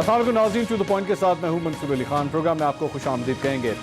अस्सलाम वालेकुम नाज़रीन, टू द पॉइंट के साथ मैं हूं मंसूर अली खान। प्रोग्राम में आपको खुशामदीद कहेंगे।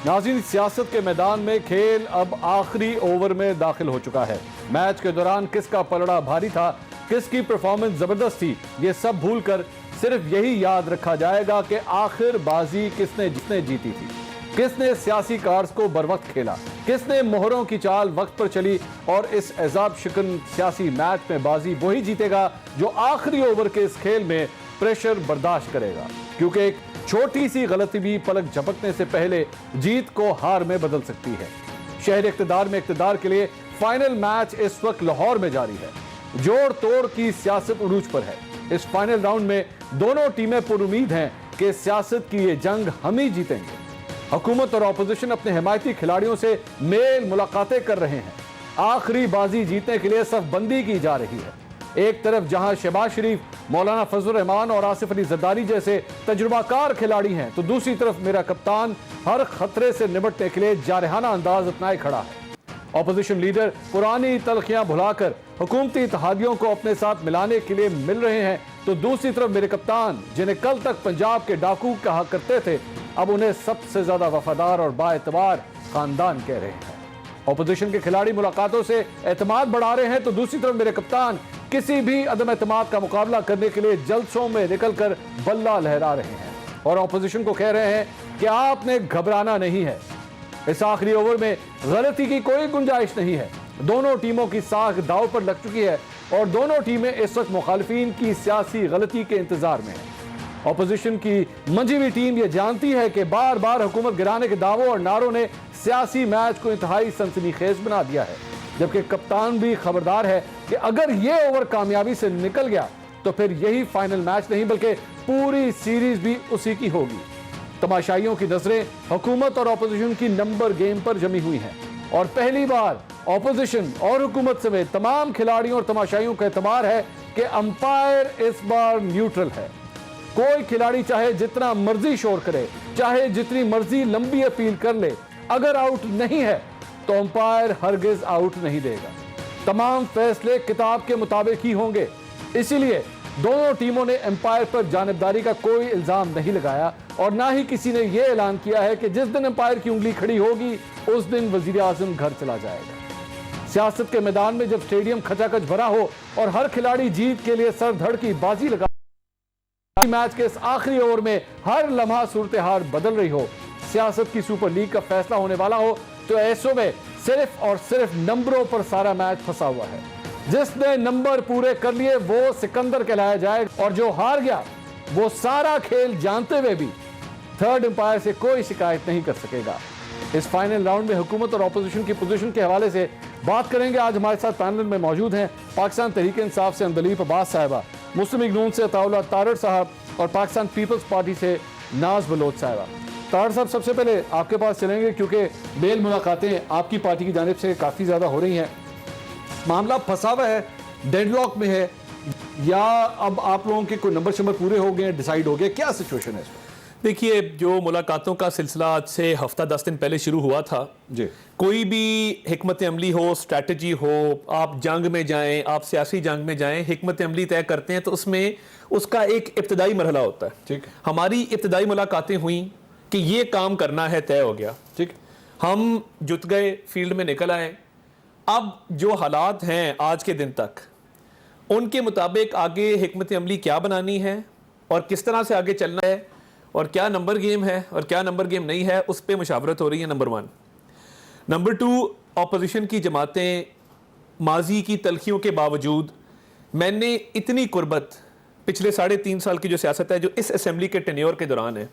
नाज़रीन, सियासत के मैदान में खेल अब आखिरी ओवर में दाखिल हो चुका है। मैच के दौरान किसका पलड़ा भारी था, किसकी परफॉर्मेंस ज़बरदस्त थी, ये सब भूल कर सिर्फ यही याद रखा जाएगा कि आखिर बाजी किसने जीती थी, किसने सियासी कार्ड्स को बर वक्त खेला, किसने मोहरों की चाल वक्त पर चली। और इस एजाब शिकन सियासी मैच में बाजी वही जीतेगा जो आखिरी ओवर के इस खेल में प्रेशर बर्दाश्त करेगा, क्योंकि एक छोटी सी गलती भी पलक झपकने से पहले जीत को हार में बदल सकती है। शहर इक़्तिदार में इक़्तिदार के लिए फाइनल मैच इस वक्त लाहौर में जारी है। जोड़ तोड़ की सियासत उरूज पर है। इस फाइनल राउंड में दोनों टीमें पुरुमीद हैं कि सियासत की ये जंग हम ही जीतेंगे। हुकूमत और अपोजिशन अपने हिमायती खिलाड़ियों से मेल मुलाकातें कर रहे हैं। आखिरी बाजी जीतने के लिए सफबंदी की जा रही है। एक तरफ जहां शहबाज शरीफ, मौलाना फजल रहमान और आसिफ अली जरदारी जैसे तजुर्बाकार खिलाड़ी हैं, तो दूसरी तरफ मेरा कप्तान हर खतरे से निपटने के लिए जारहाना अंदाज अपनाए खड़ा है। ऑपोजिशन लीडर पुरानी तलखियां भुलाकर हुकूमती इत्तेहादियों को अपने साथ मिलाने के लिए मिल रहे हैं, तो दूसरी तरफ मेरे कप्तान, जिन्हें कल तक पंजाब के डाकू कहा करते थे, अब उन्हें सबसे ज्यादा वफादार और बाएतबार खानदान कह रहे हैं। ऑपोजिशन के खिलाड़ी मुलाकातों से एतमाद बढ़ा रहे हैं, तो दूसरी तरफ मेरे कप्तान किसी भी अदम एतमाद का मुकाबला करने के लिए जलसों में निकलकर बल्ला लहरा रहे हैं और ऑपोजिशन को कह रहे हैं कि आपने घबराना नहीं है। इस आखिरी ओवर में गलती की कोई गुंजाइश नहीं है। दोनों टीमों की साख दांव पर लग चुकी है और दोनों टीमें इस वक्त मुखालिफिन की सियासी गलती के इंतजार में हैं। ऑपोजिशन की मंजी हुई टीम ये जानती है कि बार बार हुकूमत गिराने के दावों और नारों ने सियासी मैच को इंतहाई सनसनीखेज बना दिया है, जबकि कप्तान भी खबरदार है कि अगर ये ओवर कामयाबी से निकल गया तो फिर यही फाइनल मैच नहीं बल्कि पूरी सीरीज भी उसी की होगी। तमाशाइयों की नजरें हुकूमत और ऑपोजिशन की नंबर गेम पर जमी हुई हैं और पहली बार ऑपोजिशन और हुकूमत समेत तमाम खिलाड़ियों और तमाशाइयों का एतबार है कि अंपायर इस बार न्यूट्रल है। कोई खिलाड़ी चाहे जितना मर्जी शोर करे, चाहे जितनी मर्जी लंबी अपील कर ले, अगर आउट नहीं है तो अंपायर हरगिज आउट नहीं देगा। तमाम फैसले किताब के मुताबिक ही होंगे। इसीलिए दोनों टीमों ने अंपायर पर जानिबदारी का कोई इल्जाम नहीं लगाया और ना ही किसी ने यह ऐलान किया है कि जिस दिन अंपायर की उंगली खड़ी होगी उस दिन वजीर आजम घर चला जाएगा। सियासत के मैदान में जब स्टेडियम खचाखच भरा हो और हर खिलाड़ी जीत के लिए सर धड़ की बाजी लगा, मैच के इस आखिरी ओवर में हर लम्हा सूरत हाल बदल रही हो, सियासत की सुपर लीग का फैसला होने वाला हो, तो ऐसो में सिर्फ और सिर्फ नंबरों पर सारा मैच फंसा हुआ है। जिसने नंबर पूरे कर लिए वो सिकंदर कहलाया जाएगा और जो हार गया वो सारा खेल जानते हुए भी थर्ड अंपायर से कोई शिकायत नहीं कर सकेगा। इस फाइनल राउंड में हुकूमत और ऑपोजिशन की पोजीशन के हवाले से बात करेंगे। आज हमारे साथ पैनल में मौजूद हैं पाकिस्तान तहरीक इंसाफ से अंदलीफ अब्बास साहिबा, मुस्लिम लीग नून से अताउल्लाह तारड़ साहब और पाकिस्तान पीपल्स पार्टी से नाज बलोच साहिबा। तारड़ साहब, सबसे पहले आपके पास चलेंगे क्योंकि मेल मुलाकातें आपकी पार्टी की जानिब से काफ़ी ज़्यादा हो रही हैं। मामला फंसा हुआ है, डेडलॉक में है, या अब आप लोगों के कोई नंबर पूरे हो गए, डिसाइड हो गए, क्या सिचुएशन है इसमें? देखिए, जो मुलाकातों का सिलसिला आज से हफ्ता 10 दिन पहले शुरू हुआ था जी, कोई भी हिकमत अमली हो, स्ट्रैटेजी हो, आप जंग में जाएं, आप सियासी जंग में जाएं, हिकमत अमली तय करते हैं तो उसमें उसका एक इब्तदाई मरहला होता है। ठीक। हमारी इब्तदाई मुलाकातें हुई कि ये काम करना है, तय हो गया। ठीक, हम जुट गए, फील्ड में निकल आए। अब जो हालात हैं आज के दिन तक, उनके मुताबिक आगे हिकमत अमली क्या बनानी है और किस तरह से आगे चलना है और क्या नंबर गेम है और क्या नंबर गेम नहीं है, उस पर मुशावरत हो रही है, नंबर 1। नंबर 2, ऑपोजिशन की जमातें माजी की तलखियों के बावजूद, मैंने इतनी कुर्बत पिछले 3.5 साल की जो सियासत है जो इस असेंबली के टेन्योर के दौरान है,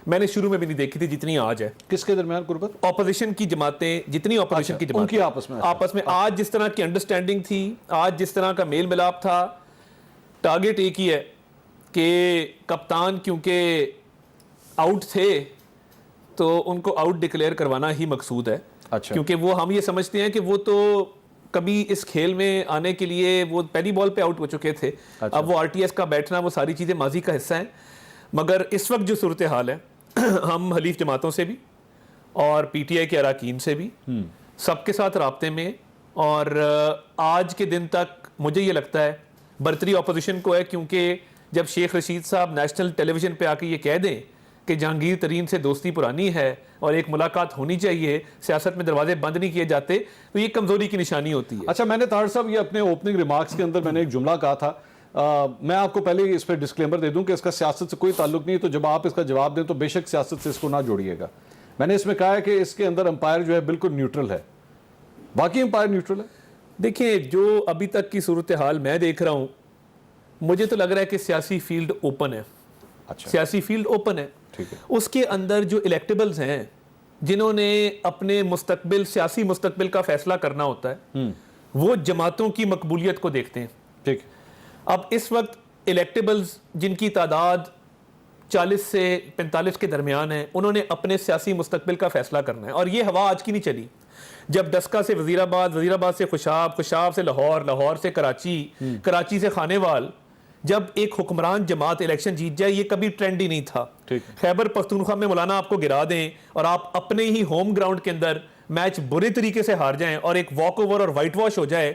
मैंने शुरू में भी नहीं देखी थी जितनी आज है। किसके दरमियान कुर्बत? ऑपोजिशन की जमातें, जितनी ऑपोजिशन की जमातें उनकी आपस में आज जिस तरह की अंडरस्टैंडिंग थी, आज जिस तरह का मेल मिलाप था, टारगेट एक ही है कि कप्तान क्योंकि आउट थे तो उनको आउट डिक्लेयर करवाना ही मकसूद है। अच्छा। क्योंकि वो हम ये समझते हैं कि वो तो कभी इस खेल में आने के लिए वो पहली बॉल पे आउट हो चुके थे। अच्छा। अब वो आरटीएस का बैठना, वो सारी चीज़ें माजी का हिस्सा हैं। मगर इस वक्त जो सूरत हाल है हम हलीफ जमातों से भी और पीटीआई के अराकीन से भी सबके साथ राब्ते में, और आज के दिन तक मुझे ये लगता है बर्तरी ऑपोजिशन को है, क्योंकि जब शेख रशीद साहब नेशनल टेलीविजन पे आके ये कह दें कि जहांगीर तरीन से दोस्ती पुरानी है और एक मुलाकात होनी चाहिए, सियासत में दरवाजे बंद नहीं किए जाते, तो ये कमजोरी की निशानी होती है। अच्छा, मैंने ताहिर साहब ये अपने ओपनिंग रिमार्क्स के अंदर मैंने एक जुमला कहा था, मैं आपको पहले ही इस पर डिस्क्लेमर दे दूं कि इसका सियासत से कोई ताल्लुक नहीं है, तो जब आप इसका जवाब दें तो बेशक सियासत से इसको ना जोड़िएगा। मैंने इसमें कहा है कि इसके अंदर अंपायर जो है बिल्कुल न्यूट्रल है। बाकी अंपायर न्यूट्रल है? देखिए, जो अभी तक की सूरत हाल मैं देख रहा हूँ, मुझे तो लग रहा है कि सियासी फील्ड ओपन है। अच्छा, सियासी फील्ड ओपन है। ठीक है। उसके अंदर जो इलेक्टेबल्स हैं, जिन्होंने अपने मुस्तकबिल, सियासी मुस्तकबिल का फैसला करना होता है, वो जमातों की मकबूलियत को देखते हैं। ठीक। अब इस वक्त इलेक्टेबल्स जिनकी तादाद 40 से 45 के दरमियान है, उन्होंने अपने सियासी मुस्तकबिल का फैसला करना है। और ये हवा आज की नहीं चली। जब डस्का से वजीराबाद, वजीराबाद से खुशाब, खुशाब से लाहौर, लाहौर से कराची, कराची से खानेवाल, जब एक हुक्मरान जमात इलेक्शन जीत जाए, ये कभी ट्रेंड ही नहीं था। खैबर पख्तूनख्वा में मौलाना आपको गिरा दें और आप अपने ही होम ग्राउंड के अंदर मैच बुरे तरीके से हार जाएं और एक वॉक ओवर और वाइट वॉश हो जाए,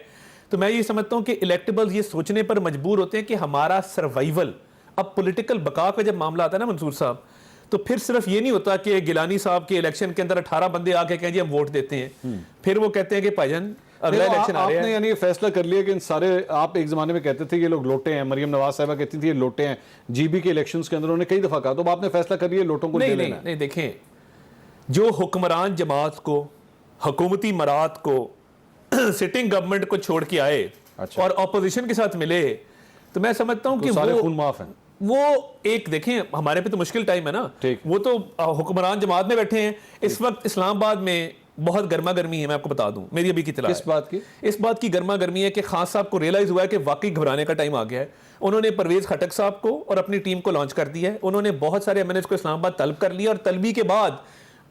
तो मैं ये समझता हूं कि इलेक्टेबल्स ये सोचने पर मजबूर होते हैं कि हमारा सर्वाइवल, अब पॉलिटिकल बका का जब मामला आता है ना मंसूर साहब, तो फिर सिर्फ ये नहीं होता कि गिलानी साहब के इलेक्शन के अंदर 18 बंदे आके कहें जी हम वोट देते हैं, फिर वो कहते हैं कि भाईजान अगला इलेक्शन आ रहा है। आपने यानी फैसला कर लिया कि इन सारे, आप एक जमाने में कहते थे ये लोग लोटे हैं, मरियम नवाज साहिबा कहती थी ये लोटे हैं, जीबी के इलेक्शंस के अंदर उन्होंने कई दफा कहा, तो आपने फैसला कर लिया लोटों को नहीं, देखें, जो हुक्मरान जमात को, हुकूमती मरात को, सिटिंग गवर्नमेंट को छोड़ के आए और ऑपोजिशन के साथ मिले, तो मैं समझता हूं कि सारे खून माफ हैं। वो एक, देखें, हमारे पे तो मुश्किल टाइम है ना, वो तो हुक्मरान जमात में बैठे हैं। इस वक्त इस्लामाबाद में बहुत गर्मा गर्मी है, मैं आपको बता दूं, मेरी अभी की इत्तला है। किस बात की? इस बात की गर्मा गर्मी है कि खान साहब को रियलाइज हुआ है कि वाकई घबराने का टाइम आ गया है। उन्होंने परवेज खटक साहब को और अपनी टीम को लॉन्च कर दिया है। उन्होंने बहुत सारे एमएनएस को इस्लामाबाद तलब कर लिया और तलबी के बाद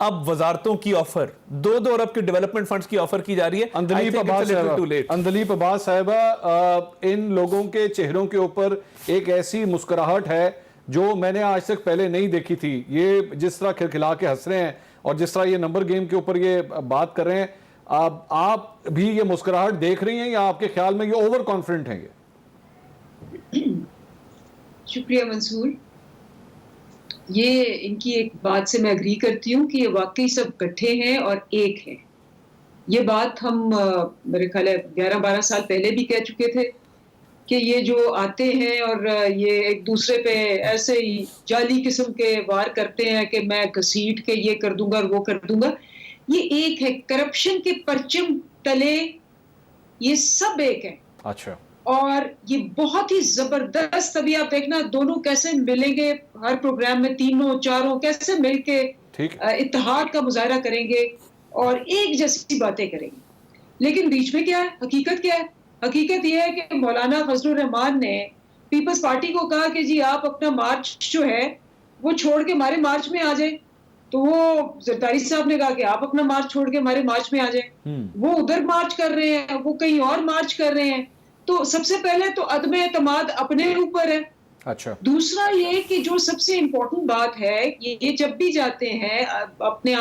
अब वजारतों की ऑफर, 2-2 अरब के डेवलपमेंट फंड्स की ऑफर की जा रही है। अंदलीप अब्बास साहिबा, इन लोगों के चेहरों के ऊपर एक ऐसी मुस्कुराहट है जो मैंने आज तक पहले नहीं देखी थी। ये जिस तरह खिलखिला के हंस रहे हैं और जिस तरह ये नंबर गेम के ऊपर ये बात कर रहे हैं, आप भी ये मुस्कुराहट देख रही हैं या आपके ख्याल में ये ओवर कॉन्फिडेंट हैं? शुक्रिया मंसूर। ये इनकी एक बात से मैं अग्री करती हूँ कि ये वाकई सब इकट्ठे हैं और एक हैं। ये बात हम मेरे ख्याल है 11-12 साल पहले भी कह चुके थे कि ये जो आते हैं और ये एक दूसरे पे ऐसे ही जाली किस्म के वार करते हैं कि मैं घसीट के ये कर दूंगा और वो कर दूंगा, ये एक है। करप्शन के परचम तले ये सब एक है। अच्छा। और ये बहुत ही जबरदस्त, अभी आप देखना दोनों कैसे मिलेंगे हर प्रोग्राम में, तीनों चारों कैसे मिलके इत्तेहाद का मुजाहरा करेंगे और एक जैसी बातें करेंगे। लेकिन बीच में क्या है, हकीकत क्या है? हकीकत यह है कि मौलाना फजलुर रहमान ने पीपल्स पार्टी को कहा कि जी आप अपना मार्च जो है वो छोड़ के हमारे मार्च में आ जाए, तो वो जरदारी साहब ने कहा कि आप अपना मार्च छोड़ के हमारे मार्च में आ जाए। वो उधर मार्च कर रहे हैं, वो कहीं और मार्च कर रहे हैं। तो सबसे पहले तो अदम एतमाद अपने ऊपर है। अच्छा। दूसरा ये कि जो सबसे इम्पोर्टेंट बात है, ये जब भी जाते हैं अपने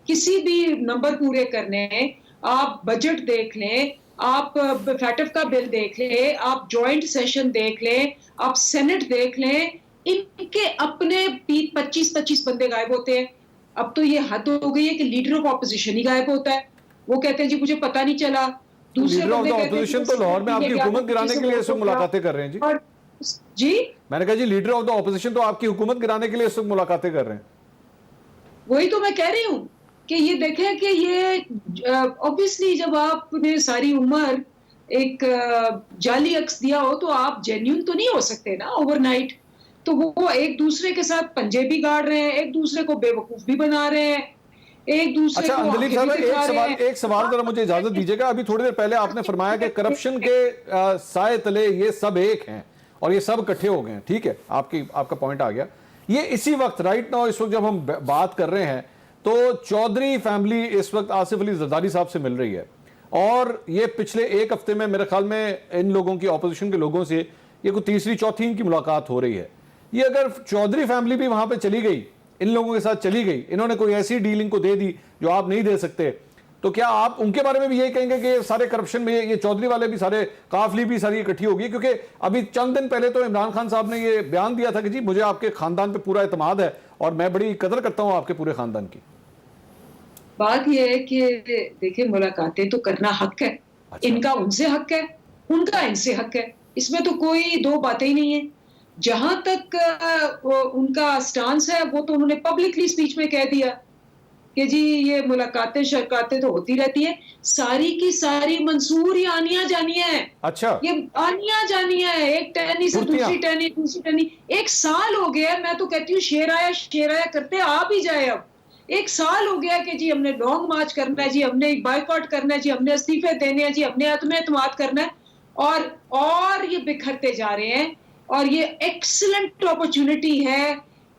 किसी भी नंबर पूरे करने, आप बजट देख लें, आप फैटफ का बिल देख लें, आप जॉइंट सेशन देख लें, आप सेनेट देख लें, इनके अपने 25-25 बंदे गायब होते हैं। अब तो ये हद हो गई है कि लीडर ऑफ ऑपोजिशन ही गायब होता है। वो कहते हैं जी मुझे पता नहीं चला। लीडर ऑफ द ऑपोजिशन तो लाहौर में आपकी हुकूमत गिराने के लिए इस वक्त मुलाकातें कर रहे हैं जी। और जी मैंने कहा जी लीडर ऑफ द ऑपोजिशन तो आपकी हुकूमत गिराने के लिए इस वक्त मुलाकातें कर रहे हैं। वही तो मैं कह रही हूँ कि ये देखें कि ये ऑब्वियसली जब आपने सारी उम्र एक जाली अक्स दिया हो तो आप जेन्युइन तो नहीं हो सकते ना ओवरनाइट। तो वो एक दूसरे के साथ पंजे भी गाड़ रहे हैं, एक दूसरे को बेवकूफ भी बना रहे हैं, एक दूसरे अच्छा, को अंदलीप साहब एक सवाल जरा मुझे इजाजत दीजिएगा। अभी थोड़ी देर पहले आपने फरमाया कि करप्शन के साए तले ये सब एक हैं और ये सब इकट्ठे हो गए हैं। ठीक है, आपका पॉइंट आ गया। ये इसी वक्त राइट नाउ इस वक्त जब हम बात कर रहे हैं तो चौधरी फैमिली इस वक्त आसिफ अली जरदारी साहब से मिल रही है और ये पिछले एक हफ्ते में मेरे ख्याल में इन लोगों की, ऑपोजिशन के लोगों से ये कोई तीसरी चौथी इनकी मुलाकात हो रही है। ये अगर चौधरी फैमिली भी वहां पे चली गई, इन लोगों के साथ चली गई, इन्होंने कोई ऐसी डीलिंग को दे दी जो आप नहीं दे सकते, तो क्या आप उनके बारे में भी यही कहेंगे कि सारे करप्शन में ये चौधरी वाले भी सारे, काफली भी सारी इकट्ठी होगी? क्योंकि अभी चंद दिन पहले तो इमरान खान साहब ने ये बयान दिया था कि जी मुझे आपके खानदान पे पूरा एतमाद है और मैं बड़ी कदर करता हूं आपके पूरे खानदान की। बात यह है कि देखिए, मुलाकातें तो करना हक है। अच्छा। इनका उनसे हक है, उनका इनसे हक है, इसमें तो कोई दो बातें ही नहीं है। जहां तक उनका स्टांस है वो तो उन्होंने पब्लिकली स्पीच में कह दिया कि जी ये मुलाकातें शरकातें तो होती रहती है, सारी की सारी मंसूर ही आनिया जानिया है। अच्छा, ये आनिया जानिया है, एक टहनी से दूसरी टहनी, दूसरी टहनी। 1 साल हो गया, मैं तो कहती हूँ शेर आया करते आ भी जाए। अब 1 साल हो गया कि जी हमने लॉन्ग मार्च करना है, जी हमने बाइकआउट करना है, जी हमने इस्तीफे देने हैं, जी हमने आत्म एतमाद करना है, और ये बिखरते जा रहे हैं। और ये एक्सीलेंट अपॉर्चुनिटी है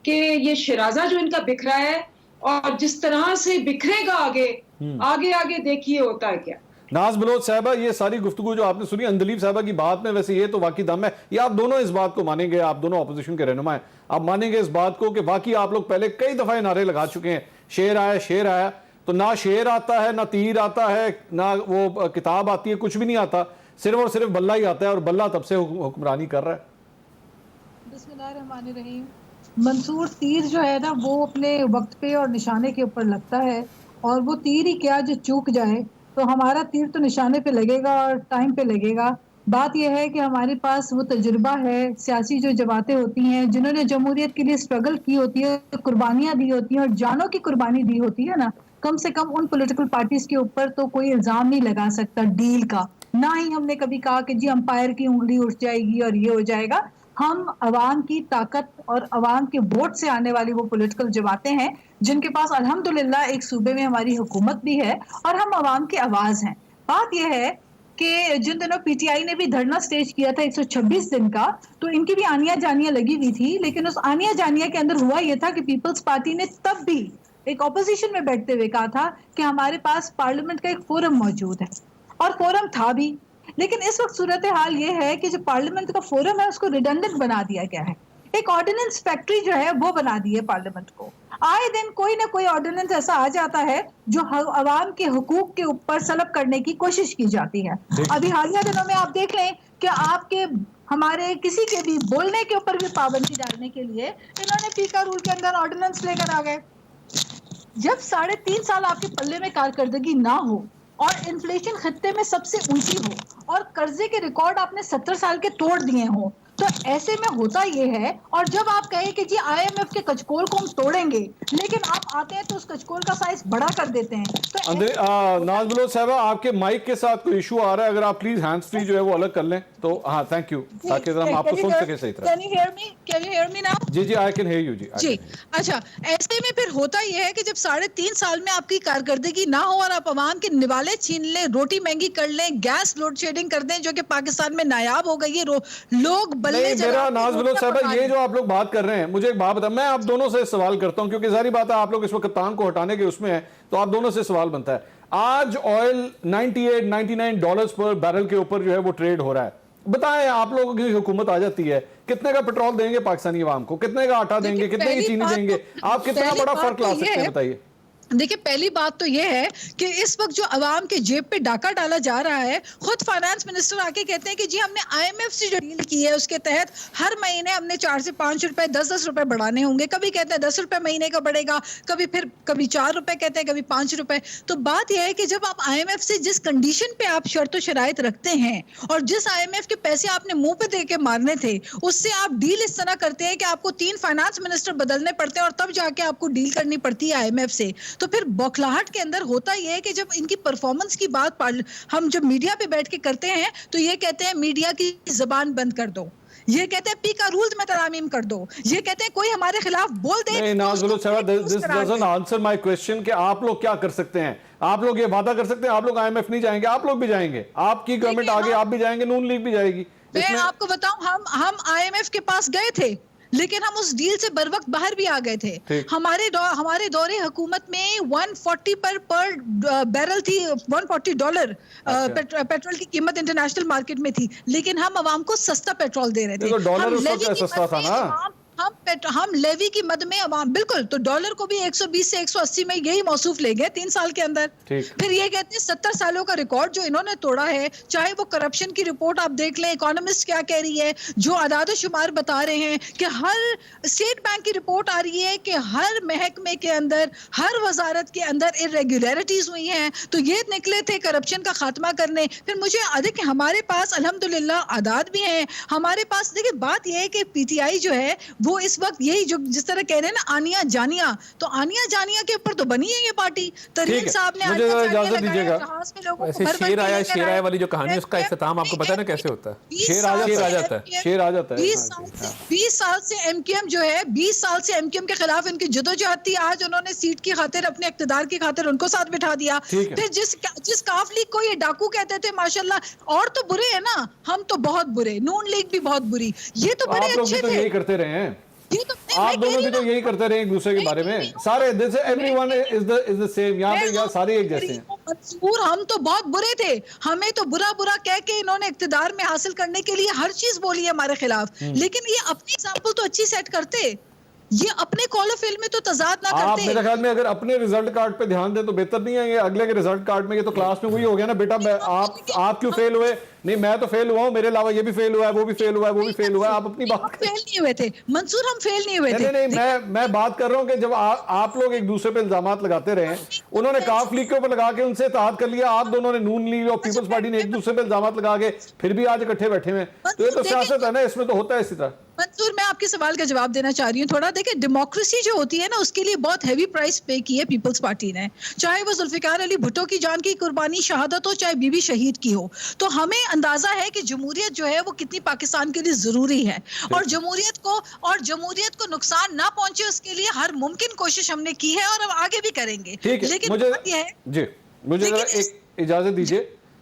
कि ये शराजा जो इनका बिखरा है, और जिस तरह से बिखरेगा आगे देखिए होता है क्या। नाज बलोच साहबा, ये सारी गुफ्तगू जो आपने सुनी अंदलीब साहबा की बात में, वैसे ये तो वाकई दम है, ये आप दोनों इस बात को मानेंगे, आप दोनों अपोजिशन के रहनुमा हैं, आप मानेंगे इस बात को कि वाकई आप लोग पहले कई दफा नारे लगा चुके हैं, शेर आया, तो ना शेर आता है, ना तीर आता है, ना वो किताब आती है, कुछ भी नहीं आता, सिर्फ और सिर्फ बल्ला ही आता है, और बल्ला तब से हुक्मरानी कर रहा है। बिस्मिल्लाहिर्रहमानिर्रहीम। मंसूर तीर जो है ना वो अपने वक्त पे और निशाने के ऊपर लगता है, और वो तीर ही क्या जो चूक जाए, तो हमारा तीर तो निशाने पे लगेगा और टाइम पे लगेगा। बात यह है कि हमारे पास वो तजुर्बा है, सियासी जो जमातें होती हैं जिन्होंने जमहूरियत के लिए स्ट्रगल की होती है, कुर्बानियाँ दी होती हैं और जानों की कुर्बानी दी होती है ना, कम से कम उन पॉलिटिकल पार्टीज के ऊपर तो कोई इल्ज़ाम नहीं लगा सकता डील का। ना ही हमने कभी कहा कि जी अंपायर की उंगली उठ जाएगी और ये हो जाएगा। हम अवाम की ताकत और अवाम के वोट से आने वाली वो पॉलिटिकल जमातें हैं जिनके पास अल्हम्दुलिल्लाह एक सूबे में हमारी हुकूमत भी है और हम अवाम की आवाज़ हैं। बात यह है कि जिन दिनों पीटीआई ने भी धरना स्टेज किया था 126 दिन का, तो इनकी भी आनिया जानिया लगी हुई थी, लेकिन उस आनिया जानिया के अंदर हुआ यह था कि पीपल्स पार्टी ने तब भी एक ऑपोजिशन में बैठते हुए कहा था कि हमारे पास पार्लियामेंट का एक फोरम मौजूद है, और फोरम था भी। लेकिन इस वक्त सूरत हाल ये है कि जो पार्लियामेंट का फोरम है उसको रिडंडेंट बना दिया गया है, एक ऑर्डिनेंस फैक्ट्री जो है वो बना दी है पार्लियामेंट को। आए दिन कोई ना कोई ऑर्डिनेंस ऐसा आ जाता है जो अवाम के हुकूक के ऊपर सलब करने की कोशिश की जाती है। अभी हालिया दिनों में आप देख लें कि आपके हमारे किसी के भी बोलने के ऊपर भी पाबंदी डालने के लिए इन्होंने पीका रूल के अंदर ऑर्डिनेंस लेकर आ गए। जब 3.5 साल आपके पल्ले में कारकर्दगी ना हो और इन्फ्लेशन खत्ते में सबसे ऊंची हो और कर्जे के रिकॉर्ड आपने 70 साल के तोड़ दिए हों, तो ऐसे में होता ये है। और जब आप कहें कि जी आईएमएफ के कचकोल को हम तोड़ेंगे, लेकिन आप आते हैं तो उस कचकोल का साइज बड़ा कर देते हैं। तो नाज बलोच साहबा, आपके माइक के साथ कोई इशू आ रहा है, अगर आप प्लीज हैंड्स फ्री जो है वो अलग कर लें तो। हाँ, थैंक यू, ताकि हम आपको सुन सके सही तरह। Can you hear me now? जी, आई कैन हियर यू जी। अच्छा, ऐसे में फिर होता यह है कि जब 3.5 साल में आपकी कारकर्दगी ना हो और आप अवाम के निवाले छीन लें, रोटी महंगी कर लें, गैस लोड शेडिंग कर दें, जो कि पाकिस्तान में नायाब हो गई है, लोग नहीं, मेरा नाज बलोच साहब, ये जो आप लोग बात कर रहे हैं, मुझे एक बात बता, मैं आप दोनों से सवाल करता हूं, क्योंकि जारी बात है आप लोग इस वक्त कप्तान को हटाने के उसमें है, तो आप दोनों से सवाल बनता है। आज ऑयल $98-99 पर बैरल के ऊपर जो है वो ट्रेड हो रहा है। बताएं, आप लोगों की हुकूमत आ जाती है, कितने का पेट्रोल देंगे पाकिस्तानी अवाम को, कितने का आटा देंगे, कितने की चीनी देंगे, आप कितना बड़ा फर्क ला सकते हैं, बताइए। देखिए, पहली बात तो यह है कि इस वक्त जो अवाम के जेब पे डाका डाला जा रहा है, खुद फाइनेंस मिनिस्टर आके कहते हैं कि जी हमने आईएमएफ से जो डील की है उसके तहत हर महीने हमने 4 से 5 रुपए 10-10 रुपए बढ़ाने होंगे। कभी कहते हैं 10 रुपए महीने का बढ़ेगा, कभी 4 रुपए कहते हैं, कभी 5 रुपए। तो बात यह है कि जब आप आईएमएफ से जिस कंडीशन पे आप शर्त शराइत रखते हैं और जिस आईएमएफ के पैसे आपने मुंह पे दे के मारने थे, उससे आप डील इस तरह करते हैं कि आपको 3 फाइनेंस मिनिस्टर बदलने पड़ते हैं और तब जाके आपको डील करनी पड़ती है आईएमएफ से। तो फिर बौखलाहट के अंदर होता यह है कि जब इनकी परफॉर्मेंस की बात हम जब मीडिया पे बैठ के करते हैं तो ये कहते हैं मीडिया की जबान बंद कर दो, ये कहते हैं पीका रूल्स में तरामीम कर दो, ये कहते हैं कोई हमारे खिलाफ बोल दे। नहीं, नाज बलोच साहब, this doesn't answer my question कि आप लोग क्या कर सकते हैं। आप लोग ये वादा कर सकते हैं आप लोग आईएमएफ नहीं जाएंगे, आप लोग भी जाएंगे, आपकी गवर्नमेंट आगे आप भी जाएंगे, नून लीग भी जाएगी। मैं आपको बताऊं, हम आईएमएफ के पास गए थे, लेकिन हम उस डील से बर वक्त बाहर भी आ गए थे। हमारे दौरे हुकूमत में 140 पर बैरल थी, $140 पेट्रोल की कीमत इंटरनेशनल मार्केट में थी, लेकिन हम अवाम को सस्ता पेट्रोल दे रहे थे। डॉलर उस वक्त सस्ता था ना। हम लेवी की मद में बिल्कुल, तो डॉलर को भी 120 से 180 में यही मौसूफ ले गए 3 साल के अंदर। फिर ये कहते हैं 70 सालों का रिकॉर्ड जो इन्होंने तोड़ा है, चाहे वो करप्शन की रिपोर्ट आप देख लें, इकोनॉमिस्ट क्या कह रही है, जो आदाद शुमार बता रहे हैं कि हर स्टेट बैंक की रिपोर्ट आ रही है कि हर महकमे के अंदर, हर वजारत के अंदर इरेगुलरिटीज हुई हैं, तो ये निकले थे करप्शन का खात्मा करने। फिर मुझे देखिए हमारे पास अल्हम्दुलिल्लाह आदाद भी हैं, हमारे पास देखिए बात यह है कि पीटीआई जो है वो इस वक्त यही जो जिस तरह कह रहे हैं ना आनिया जानिया, तो आनिया जानिया के ऊपर तो बनी है ये पार्टी। तरीन साहब ने इजाजत दीजिएगा, शेर आया वाली जो कहानी उसका इख्तिताम आपको पता है ना कैसे होता है? शेर आ जाता है। 20 साल से एमकेएम जो है, 20 साल से एमकेएम के खिलाफ इनकी जदोजहद थी, आज उन्होंने सीट की खातिर, अपने इख्तिदार की खातिर उनको साथ बिठा दिया। फिर जिस काफ लीग को ये डाकू कहते थे, माशाल्लाह, और तो बुरे है ना, हम तो बहुत बुरे, नून लीग भी बहुत बुरी, ये तो बड़े अच्छे थे। यही करते रहे हैं, आप दोनों भी तो यही करते रहे एक दूसरे के बारे में, सारे this everyone is the same, यहाँ पे यहाँ सारे एक जैसे हैं। मंसूर, हम तो बहुत बुरे थे, हमें तो बुरा बुरा कह के इन्होंने इख्तिदार में हासिल करने के लिए हर चीज बोली है हमारे खिलाफ, लेकिन ये अपनी एग्जाम्पल तो अच्छी सेट करते, ये अपने कॉल ऑफ में तो तजाद ना करते। आप मेरे ख्याल में अगर अपने रिजल्ट कार्ड पे ध्यान दें तो बेहतर नहीं है, ये अगले के रिजल्ट कार्ड में, ये तो क्लास में वही हो गया ना बेटा, आप क्यों फेल हुए? नहीं मैं तो फेल हुआ हूं, मेरे अलावा ये भी फेल हुआ है, वो भी फेल हुआ है, वो भी फेल हुआ है। आप अपनी बात फेल नहीं हुए थे मंसूर, हम फेल नहीं हुए थे। नहीं, मैं बात कर रहा हूं कि जब आप लोग एक दूसरे पे इल्जामात लगाते रहे, उन्होंने काफ लीग के ऊपर लगा के उनसे इत्तेहाद कर लिया, आप दोनों ने नून लीग और पीपल्स पार्टी ने एक दूसरे पे इल्जामात लगा के फिर भी आज इकट्ठे बैठे हुए, तो ये तो सियासत है ना, इसमें तो होता है इसी तरह। मंसूर, मैं आपके सवाल का जवाब देना चाह रही हूँ थोड़ा। देखिए, डेमोक्रेसी जो होती है ना, उसके लिए बहुत हैवी प्राइस पे की है पीपल्स पार्टी ने, चाहे वो जुल्फिकार अली भुट्टो की जान की कुर्बानी शहादत हो, चाहे बीबी शहीद की हो। तो हमें अंदाजा है कि जमहूरियत जो है वो कितनी पाकिस्तान के लिए जरूरी है, और जमहूरियत को नुकसान ना पहुंचे उसके लिए हर मुमकिन कोशिश हमने की है और अब आगे भी करेंगे। लेकिन मुझे एक इजाजत दीजिए,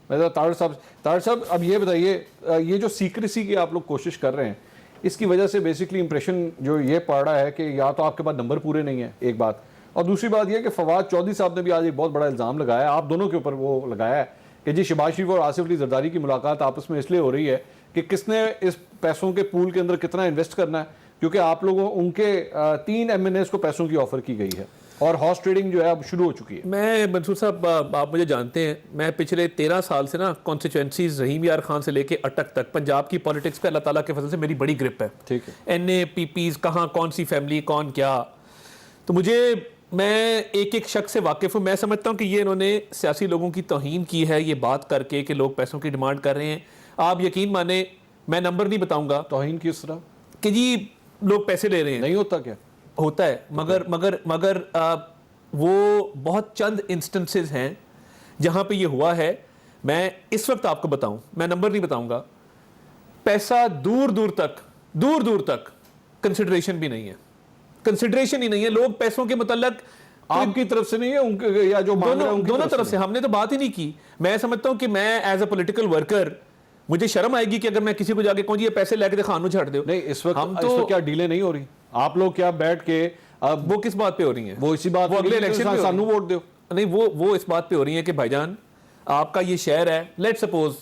तार साहब, अब ये बताइए, ये जो सीक्रेसी की आप लोग कोशिश कर रहे हैं, इसकी वजह से बेसिकली इंप्रेशन जो ये पड़ रहा है कि या तो आपके पास नंबर पूरे नहीं है, एक बात, और दूसरी बात ये कि फवाद चौधरी साहब ने भी आज एक बहुत बड़ा इल्ज़ाम लगाया है, आप दोनों के ऊपर वो लगाया है कि जी शहबाज शरीफ और आसिफ अली जरदारी की मुलाकात आपस में इसलिए हो रही है कि किसने इस पैसों के पूल के अंदर कितना इन्वेस्ट करना है, क्योंकि आप लोगों उनके 3 MNAs को पैसों की ऑफर की गई है और हॉर्स ट्रेडिंग जो है अब शुरू हो चुकी है। मैं मंसूर साहब, आप मुझे जानते हैं, मैं पिछले 13 साल से ना कॉन्स्टिट्यूएंसीज रहीम यार खान से लेके अटक तक पंजाब की पॉलिटिक्स पे अल्लाह ताला के फजल से मेरी बड़ी ग्रिप है। ठीक है, NAPPs कहाँ, कौन सी फैमिली, कौन क्या, तो मैं एक शख्स से वाकिफ हूँ। मैं समझता हूँ कि ये इन्होंने सियासी लोगों की तौहीन की है ये बात करके कि लोग पैसों की डिमांड कर रहे हैं। आप यकीन माने, मैं नंबर नहीं बताऊंगा, तौहीन किस तरह कि जी लोग पैसे ले रहे हैं, नहीं होता क्या होता है, मगर वो बहुत चंद इंस्टेंसेस हैं जहां पे ये हुआ है। मैं इस वक्त आपको बताऊं, मैं नंबर नहीं बताऊंगा, पैसा दूर दूर तक कंसिडरेशन भी नहीं है, कंसिडरेशन ही नहीं है। लोग पैसों के मतलब आपकी तरफ से नहीं है, उनके या जो दोनों तरफ से हमने तो बात ही नहीं की। मैं समझता हूं कि मैं एज अ पॉलिटिकल वर्कर मुझे शर्म आएगी कि अगर मैं किसी को जाके कहूं ये पैसे लेके दिखा नु छाड़ दो। नहीं, इस वक्त क्या डीले नहीं हो रही? आप लोग क्या बैठ के अब वो किस बात पे हो रही हैं? वो इसी बात, वो अगले इलेक्शन में सानू वोट दो। नहीं, वो इस बात पे हो रही है कि भाईजान आपका ये शहर है, लेट सपोज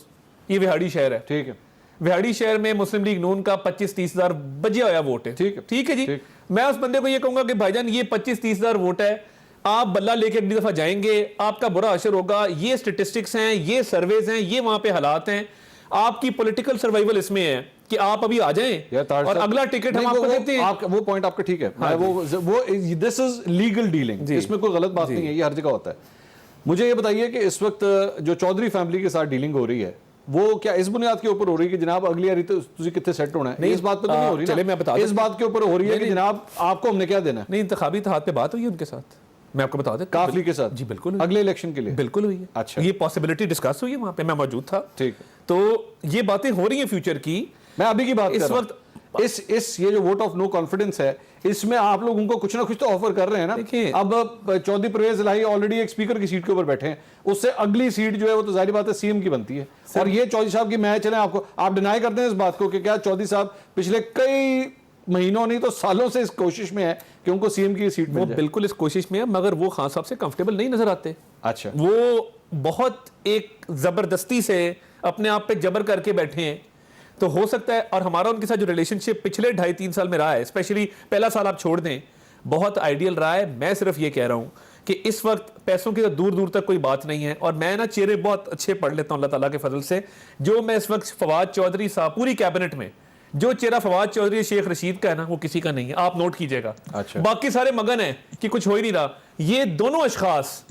ये विहाड़ी शहर है, ठीक है, विहाड़ी शहर में मुस्लिम लीग नून का 25-30 हजार बजे आया वोट है, ठीक है जी, मैं उस बंदे को ये कहूंगा कि भाईजान ये 25-30 हजार वोट है, आप बल्ला लेके अगली दफा जाएंगे, आपका बुरा असर होगा, ये स्टेटिस्टिक्स हैं, ये सर्वेज हैं, ये वहां पे हालात हैं, आपकी पॉलिटिकल सर्वाइवल इसमें है कि आप अभी आ जाएं और अगला टिकट हम आपको देते हैं। वो पॉइंट आपका ठीक है, हाँ, वो दिस इज लीगल डीलिंग, इसमें कोई गलत बात नहीं है, ये हर जगह होता है। मुझे ये बताइए कि इस वक्त जो चौधरी फैमिली के साथ डीलिंग हो रही है वो क्या इस बुनियाद के ऊपर हो रही है कि जनाब अगली बारी तो तुझे कितने सेट होना है? नहीं, इस बात पे तो नहीं हो रही, चले मैं बता, इस बात के ऊपर हो रही है कि जनाब आपको हमने क्या देना है। नहीं, इंतखाबी इत्तेहाद पे बात हुई है उनके साथ, मैं आपको बता दें, काफली के साथ। जी बिल्कुल, अगले इलेक्शन के लिए बिल्कुल हुई है। अच्छा, ये पॉसिबिलिटी डिस्कस हुई है, वहां पे मैं मौजूद था। ठीक है, तो ये बातें हो रही है फ्यूचर की। मैं अभी की बात इस वक्त इस ये जो वोट ऑफ नो कॉन्फिडेंस है, इसमें आप लोग उनको कुछ ना कुछ तो ऑफर कर रहे हैं ना। देखिए, अब चौधरी परवेज इलाही ऑलरेडी एक स्पीकर की सीट के ऊपर बैठे हैं, उससे अगली सीट जो है वो तो जाहिर बात है सीएम की बनती है, और ये चौधरी साहब की मैच है। आपको आप डिनाई करते हैं इस बात को कि क्या चौधरी साहब पिछले कई महीनों नहीं तो सालों से इस कोशिश में है कि उनको सीएम की सीट मिल जाए? बिल्कुल इस कोशिश में है, मगर वो खान साहब से कंफर्टेबल नहीं नजर आते। अच्छा, वो बहुत एक जबरदस्ती से अपने आप पे जबर करके बैठे हैं। तो हो सकता है, और हमारा उनके साथ जो रिलेशनशिप पिछले 2.5-3 साल में रहा है, स्पेशली पहला साल आप छोड़ दें, बहुत आइडियल रहा है। मैं सिर्फ ये कह रहा हूँ कि इस वक्त पैसों की तो दूर दूर तक कोई बात नहीं है, और मैं ना चेहरे बहुत अच्छे पढ़ लेता हूँ अल्लाह ताला के फजल से। जो मैं इस वक्त फवाद चौधरी साहब, पूरी कैबिनेट में जो चेहरा फवाद चौधरी शेख रशीद का है ना, वो किसी का नहीं है, आप नोट कीजिएगा। अच्छा। बाकी सारे मगन है कि कुछ हो ही नहीं रहा। ये दोनों अशखास,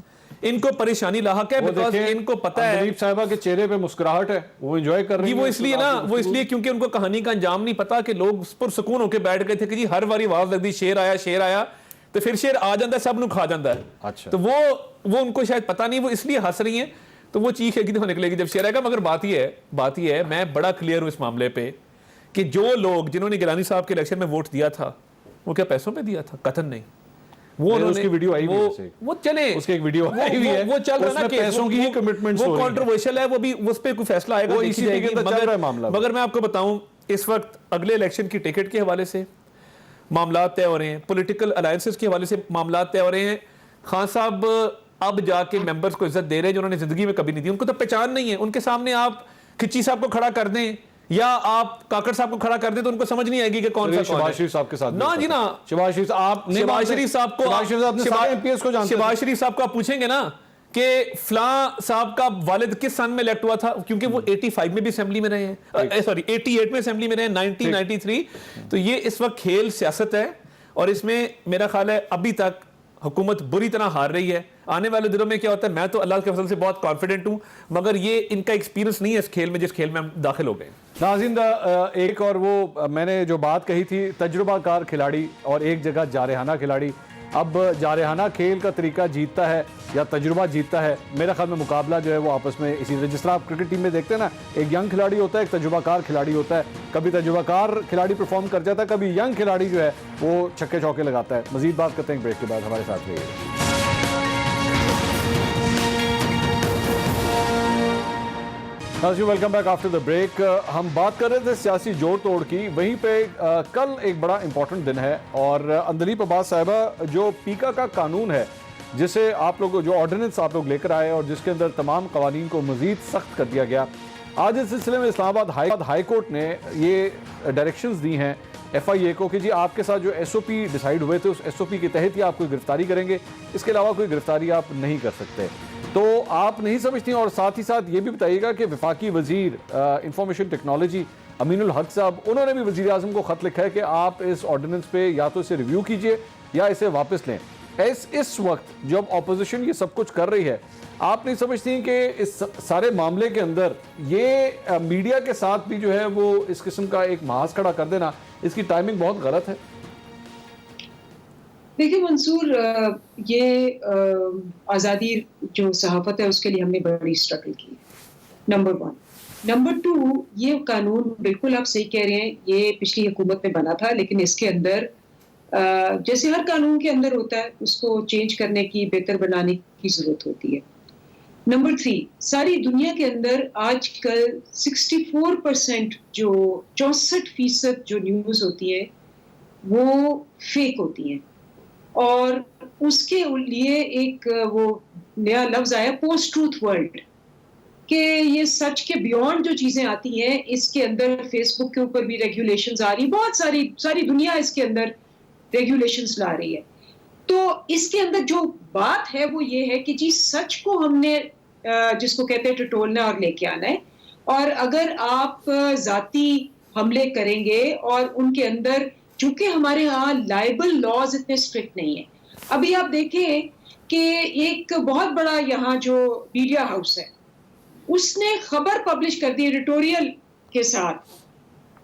इनको परेशानी लाहक है, बिकॉज इनको पता है अंदलीब साहिबा के चेहरे पे मुस्कुराहट है, वो एंजॉय कर रही है। वो इसलिए ना, वो इसलिए क्योंकि उनको कहानी का अंजाम नहीं पता कि लोग पुरसकून होकर बैठ गए थे कि जी हर बारी आवाज लगती शेर आया तो फिर शेर आ जाता है, सब नु खा जाता है। अच्छा। तो वो उनको शायद पता नहीं, वो इसलिए हंस रही हैं, तो वो चीख एक दफा निकलेगी जब शेर आएगा। मगर बात ही है मैं बड़ा क्लियर हूं इस मामले पे कि जो लोग जिन्होंने गिलानी साहब के इलेक्शन में वोट दिया था, वो क्या पैसों पे दिया था? कतन नहीं। वो उसकी वीडियो आई हुई है, वो चले, उसकी एक वीडियो आई हुई है, वो चल रहा ना कि पैसों की ही कमिटमेंट्स हो रही हैं। वो कंट्रोवर्शियल है, वो भी उस पे कोई फैसला आएगा, वो इसी के अंदर चल रहा है मामला। मगर मैं आपको बताऊं, इस वक्त अगले इलेक्शन की टिकट के हवाले से मामला तय हो रहे हैं, पॉलिटिकल अलायंसेस के हवाले से मामला तय हो रहे हैं। खान साहब अब जाके मेंबर्स को इज्जत दे रहे हैं जो उन्होंने जिंदगी में कभी नहीं दी। उनको तो पहचान नहीं है। उनके सामने आप खिच्ची साहब को खड़ा कर दें या आप काकड़ साहब को खड़ा कर दें तो उनको समझ नहीं आएगी कि कौन सा शहबाज शरीफ साहब के साथ ना जी ना। शहबाज शरीफ आप शहबाज शरीफ साहब को शहबाज शरीफ साहब को आप पूछेंगे ना कि फलां साहब का वालिद किस सन में इलेक्ट हुआ था, क्योंकि वो 85 में भी असेंबली में रहे हैं, सॉरी 88 में असेंबली में रहे हैं, 1993। तो ये इस वक्त खेल सियासत है, और इसमें मेरा ख्याल है अभी तक हुकूमत बुरी तरह हार रही है। आने वाले दिनों में क्या होता है, मैं तो अल्लाह के फजल से बहुत कॉन्फिडेंट हूं, मगर ये इनका एक्सपीरियंस नहीं है इस खेल में जिस खेल में हम दाखिल हो गए। नाज़रीन, एक और वो मैंने जो बात कही थी, तजुर्बाकार खिलाड़ी और एक जगह जारहाना खिलाड़ी। अब जारहाना खेल का तरीका जीतता है या तजुर्बा जीतता है? मेरा ख्याल में मुकाबला जो है वो आपस में इसी तरह, जिस तरह आप क्रिकेट टीम में देखते हैं ना, एक यंग खिलाड़ी होता है, एक तजुर्बाकार खिलाड़ी होता है। कभी तजुर्बाकार खिलाड़ी परफॉर्म कर जाता है, कभी यंग खिलाड़ी जो है वो छक्के चौके लगाता है। मजीद बात करते हैं ब्रेक के बाद, हमारे साथ रहिए। Welcome back after the break. हम बात कर रहे थे सियासी जोड़ तोड़ की। वहीं पे कल एक बड़ा इंपॉर्टेंट दिन है, और अंदलीब अब्बास साहिबा, जो पीका का कानून है जिसे आप लोग, जो ऑर्डिनेंस आप लोग लेकर आए और जिसके अंदर तमाम कवानीन को मजीद सख्त कर दिया गया, आज इस सिलसिले में इस्लामाबाद हाई कोर्ट ने ये डायरेक्शंस दी हैं FIA को कि जी आपके साथ जो SOP डिसाइड हुए थे, उस SOP के तहत ही आप कोई गिरफ्तारी करेंगे, इसके अलावा कोई गिरफ्तारी आप नहीं कर सकते। तो आप नहीं समझती? और साथ ही साथ ये भी बताइएगा कि वफाकी वजीर इंफॉर्मेशन टेक्नोलॉजी अमीनुल हक साहब, उन्होंने भी वजीर आज़म को ख़त लिखा है कि आप इस ऑर्डिनेंस पे या तो इसे रिव्यू कीजिए या इसे वापस लें। इस वक्त जब अपोजिशन ये सब कुछ कर रही है, आप नहीं समझती कि इस सारे मामले के अंदर ये मीडिया के साथ भी जो है वो इस किस्म का एक महाज खड़ा कर देना, इसकी टाइमिंग बहुत गलत है? देखिए मंसूर, ये आज़ादी जो सहाफ़त है उसके लिए हमने बड़ी स्ट्रगल की है, नंबर 1। नंबर 2, ये कानून बिल्कुल आप सही कह रहे हैं, ये पिछली हुकूमत में बना था, लेकिन इसके अंदर जैसे हर कानून के अंदर होता है, उसको चेंज करने की, बेहतर बनाने की ज़रूरत होती है। नंबर 3, सारी दुनिया के अंदर आजकल 64% जो 64% जो न्यूज़ होती है वो फेक होती हैं, और उसके लिए एक वो नया लफ्ज आया, पोस्ट ट्रूथ वर्ल्ड, कि ये सच के बियॉन्ड जो चीजें आती हैं, इसके अंदर फेसबुक के ऊपर भी रेगुलेशंस आ रही, बहुत सारी दुनिया इसके अंदर रेगुलेशंस ला रही है। तो इसके अंदर जो बात है वो ये है कि जी सच को हमने जिसको कहते हैं टटोलना और लेके आना है, और अगर आप जाती हमले करेंगे और उनके अंदर, चूंकि हमारे यहाँ लाइबल लॉज इतने स्ट्रिक्ट नहीं है। अभी आप देखें कि एक बहुत बड़ा यहाँ जो मीडिया हाउस है, उसने खबर पब्लिश कर दी एडिटोरियल के साथ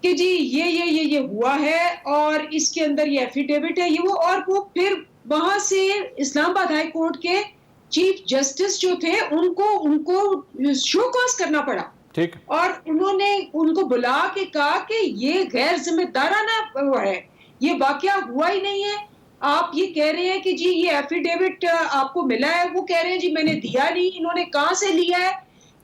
कि जी ये हुआ है और इसके अंदर ये एफिडेविट है, ये वो, और वो फिर वहां से इस्लामाबाद हाई कोर्ट के चीफ जस्टिस जो थे उनको शो कॉज करना पड़ा। ठीक। और उन्होंने उनको बुला के कहा कि ये गैर जिम्मेदाराना वो है, ये वाकया हुआ ही नहीं है। आप ये कह रहे हैं कि जी ये एफिडेविट आपको मिला है, वो कह रहे हैं जी मैंने दिया नहीं, इन्होंने कहां से लिया है।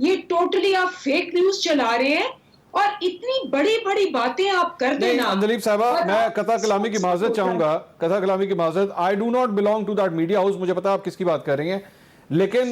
ये टोटली आप फेक न्यूज चला रहे हैं, और इतनी बड़ी बड़ी बातें आप कर देना। अंदलीब साहबा, मैं कथा कलामी की माजरत चाहूंगा, कथा कलामी की माजरत। I do not belong to that media house, मुझे पता है आप किसकी बात कर रही हैं, लेकिन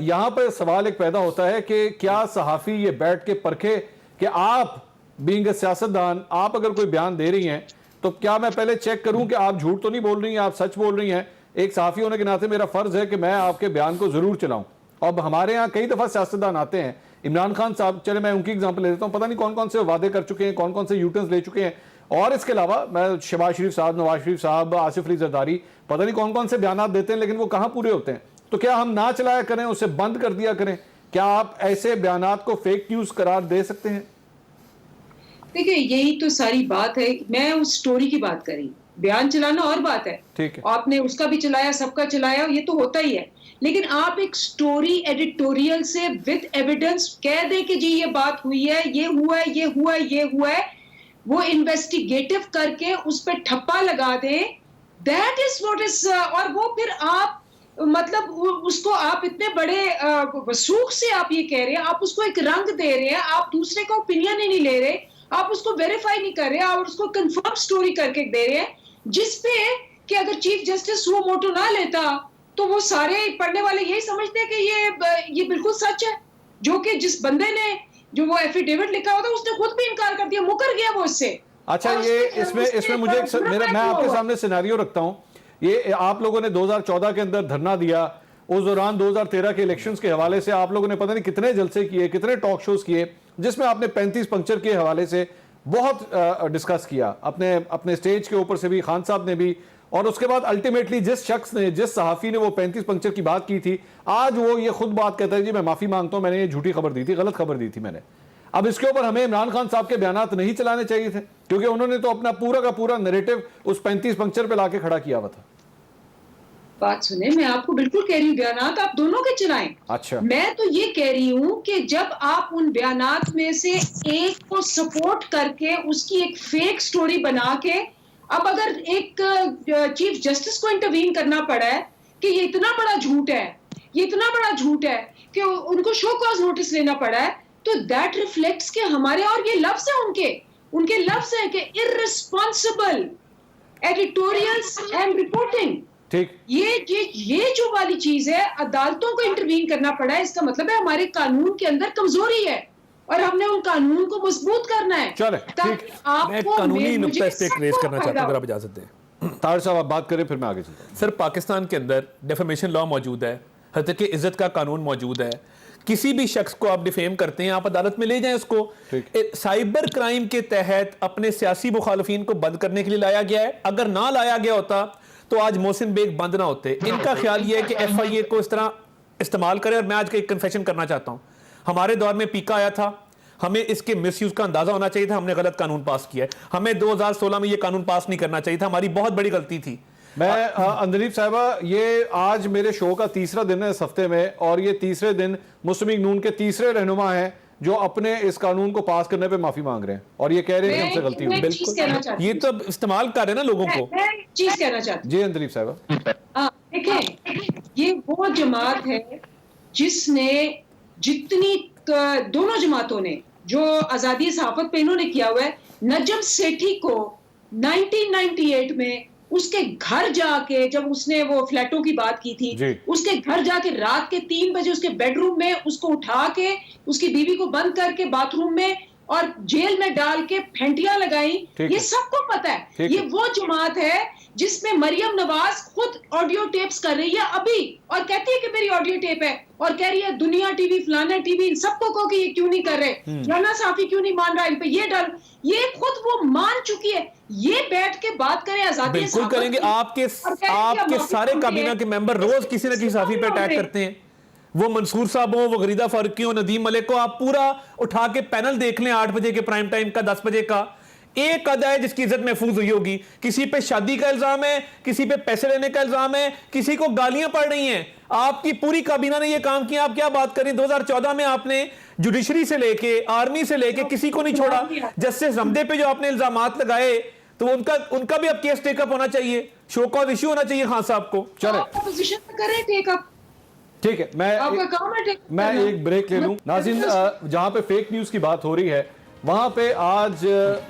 यहाँ पर सवाल एक पैदा होता है कि क्या सहाफ़ी ये बैठ के परखे कि आप बीइंग अ सियासतदान, आप अगर कोई बयान दे रही हैं तो क्या मैं पहले चेक करूं कि आप झूठ तो नहीं बोल रही हैं, आप सच बोल रही हैं? एक सहाफ़ी होने के नाते मेरा फ़र्ज़ है कि मैं आपके बयान को ज़रूर चलाऊं। अब हमारे यहाँ कई दफ़ा सियासतदान आते हैं, इमरान खान साहब, चले मैं उनकी एग्जाम्पल ले लेता हूँ, पता नहीं कौन कौन से वादे कर चुके हैं, कौन कौन से यूटर्न्स ले चुके हैं, और इसके अलावा मैं शहबाज शरीफ साहब, नवाज शरीफ साहब, आसिफ अली जरदारी, पता नहीं कौन कौन से बयान देते हैं, लेकिन वो कहाँ पूरे होते हैं? तो क्या हम ना चलाया करें, उसे बंद कर दिया करें? क्या आप ऐसे बयानात को फेक न्यूज़ करार दे सकते हैं? देखिए, यही तो सारी बात है। मैं उस स्टोरी की बात करी, बयान चलाना और बात है। ठीक है, आपने उसका भी चलाया, सबका चलाया, ये तो होता ही है। लेकिन आप एक स्टोरी एडिटोरियल से विद एविडेंस कह दें कि जी ये बात हुई है, ये हुआ है, ये हुआ है, ये हुआ है, वो इन्वेस्टिगेटिव करके उस पर ठप्पा लगा दें, दैट इज व्हाट इज, और वो फिर आप मतलब उसको आप इतने बड़े वसूख से आप ये कह रहे हैं, आप उसको एक रंग दे रहे हैं, आप दूसरे का ओपिनियन ही नहीं ले रहे, आप उसको वेरीफाई नहीं कर रहे, आप उसको कंफर्म स्टोरी करके दे रहे हैं, जिसपे कि अगर चीफ जस्टिस वो मोटो ना लेता तो वो सारे पढ़ने वाले यही समझते हैं कि ये बिल्कुल सच है, जो कि जिस बंदे ने जो वो एफिडेविट लिखा होता उसने खुद भी इनकार कर दिया, मुकर गया वो इससे। अच्छा, ये इसमें मुझे मैं आपके सामने सिनेरियो रखता हूं। ये आप लोगों ने 2014 के अंदर धरना दिया, उस दौरान 2013 के इलेक्शंस के हवाले से आप लोगों ने पता नहीं कितने जलसे किए, कितने टॉक शोज किए, जिसमें आपने 35 पंक्चर के हवाले से बहुत डिस्कस किया, अपने स्टेज के ऊपर से भी, खान साहब ने भी, और उसके बाद अल्टीमेटली जिस शख्स ने, जिस सहाफ़ी ने वो 35 पंक्चर की बात की थी, आज वो ये खुद बात कहता है जी मैं माफ़ी मांगता हूं, मैंने ये झूठी खबर दी थी, गलत खबर दी थी मैंने। अब इसके ऊपर हमें इमरान खान साहब के बयानात नहीं चलाने चाहिए थे, क्योंकि उन्होंने तो अपना पूरा का पूरा नैरेटिव उस 35 पंक्चर पे लाके खड़ा किया हुआ था। बात सुने, मैं आपको बिल्कुल कह रही हूँ बयानात आप दोनों के चलाएं। अच्छा, मैं तो ये कह रही हूँ कि जब आप उन बयानात में से एक को सपोर्ट करके उसकी एक फेक स्टोरी बना के, अब अगर एक चीफ जस्टिस को इंटरवीन करना पड़ा है कि ये इतना बड़ा झूठ है, ये इतना बड़ा झूठ है कि उनको शो कॉज नोटिस लेना पड़ा है, तो दैट रिफ्लेक्ट्स के हमारे, और ये लफ्ज है उनके लफ्ज है कि इररिस्पॉन्सिबल एडिटोरियल्स एंड रिपोर्टिंग। ठीक, ये जो वाली चीज है, अदालतों को इंटरवीन करना पड़ा है, इसका मतलब है हमारे कानून के अंदर कमजोरी है और हमने उन कानून को मजबूत करना है। चले, ठीक। मैं कानूनी नुक्ता इस पे रेज करना चाहता हूं, अगर आप इजाजत दें। तार साहब आप बात करें, फिर मैं आगे चलता हूं। सर, पाकिस्तान के अंदर डेफेमेशन लॉ मौजूद है, हत्या कि इज्जत का कानून मौजूद है। किसी भी शख्स को आप डिफेम करते हैं, आप अदालत में ले जाएं उसको। साइबर क्राइम के तहत अपने सियासी मुखालफिन को बंद करने के लिए लाया गया है। अगर ना लाया गया होता तो आज मोहसिन बेग बंद ना होते। इनका ख्याल यह है कि FIA को इस तरह इस्तेमाल करे। और मैं आज का एक कन्फेशन करना चाहता हूं, हमारे दौर में पीका आया था, हमें इसके मिसयूज का अंदाजा होना चाहिए था, हमने गलत कानून पास किया है। हमें 2016 में यह कानून पास नहीं करना चाहिए था, हमारी बहुत बड़ी गलती थी। मैं अंदलीफ साहिबा, ये आज मेरे शो का तीसरा दिन है इस हफ्ते में, और ये तीसरे दिन मुस्लिम लीग नून के तीसरे रहनुमा हैं जो अपने इस कानून को पास करने पे माफी मांग रहे हैं और ये कह रहे हैं कि हमसे गलती हुई। बिल्कुल, ये तो इस्तेमाल कर रहे हैं ना लोगों को। मैं चीज कहना चाहती हूँ जी अंदलीफ साहिबा, देखें, ये वो जमात है जिसने जितनी दोनों जमातों ने जो आजादी सहाफत पे इन्होंने किया हुआ है, नजम सेठी को 1998 में उसके घर जाके, जब उसने वो फ्लैटों की बात की थी, उसके घर जाके रात के 3 बजे उसके बेडरूम में उसको उठा के उसकी बीवी को बंद करके बाथरूम में और जेल में डाल के फेंटियां लगाई। ये सबको पता है। ये वो जमात है जिसमें मरियम नवाज खुद ऑडियो टेप्स कर रही है अभी और कहती है कि मेरी ऑडियो टेप है, और कह रही है दुनिया टीवी, फलाना टीवी, इन सबको कहो कि ये क्यों नहीं कर रहे, राना साफी क्यों नहीं मान रहा इन पे, ये डर, ये खुद वो मान चुकी है। ये बैठ के बात करें आजादी, बिल्कुल करेंगे। आपके सारे काबीना के मेंबर रोज किसी न किसी साफी पे अटैक करते हैं। वो मंसूर साहब हो, वो गरीदा फारूकी हो, नदीम मलिक को, आप पूरा उठा के पैनल देख लें 8 बजे के प्राइम टाइम का, 10 बजे का। एक अदा है जिसकी इज्जत महफूज हुई होगी। किसी पे शादी का इल्जाम है, किसी पे पैसे लेने का इल्जाम है, किसी को गालियां पड़ रही हैं। आपकी पूरी काबीना ने ये काम किया, आप क्या बात करें। 2014 में आपने जुडिशरी से लेके, आर्मी से लेके किसी को नहीं छोड़ा। जस्टिस रमदे पे जो आपने इल्जामात लगाए, तो उनका भी अब केस टेकअप होना चाहिए, शो कॉज इश्यू होना चाहिए खान साहब को। चले, ठीक है, मैं एक ब्रेक ले लूं। नाज़रीन, जहां पे फेक न्यूज की बात हो रही है, वहां पे आज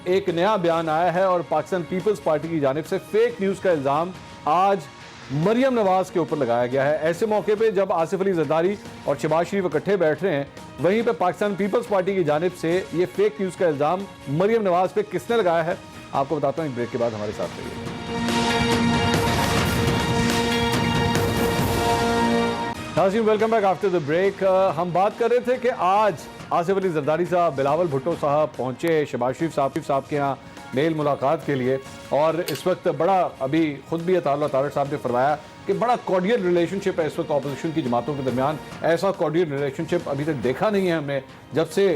एक नया बयान आया है और पाकिस्तान पीपल्स पार्टी की जानिब से फेक न्यूज का इल्जाम आज मरियम नवाज के ऊपर लगाया गया है। ऐसे मौके पे जब आसिफ अली जरदारी और शहबाज शरीफ इकट्ठे बैठ रहे हैं, वहीं पे पाकिस्तान पीपल्स पार्टी की जानिब से ये फेक न्यूज का इल्जाम मरियम नवाज पे किसने लगाया है, आपको बताता हूं एक ब्रेक के बाद। हमारे साथ रहिए। नाज़रीन, welcome back after the break. हम बात कर रहे थे कि आज आसिफ अली जरदारी साहब, बिलावल भुट्टो साहब पहुंचे शहबाज शरीफ साहब के यहाँ मेल मुलाकात के लिए, और इस वक्त बड़ा, अभी खुद भी अताउल्लाह तारड़ साहब ने फरमाया कि बड़ा कॉर्डियल रिलेशनशिप है इस वक्त अपोजिशन की जमातों के दरमियान। ऐसा कॉर्डियल रिलेशनशिप अभी तक देखा नहीं है हमने जब से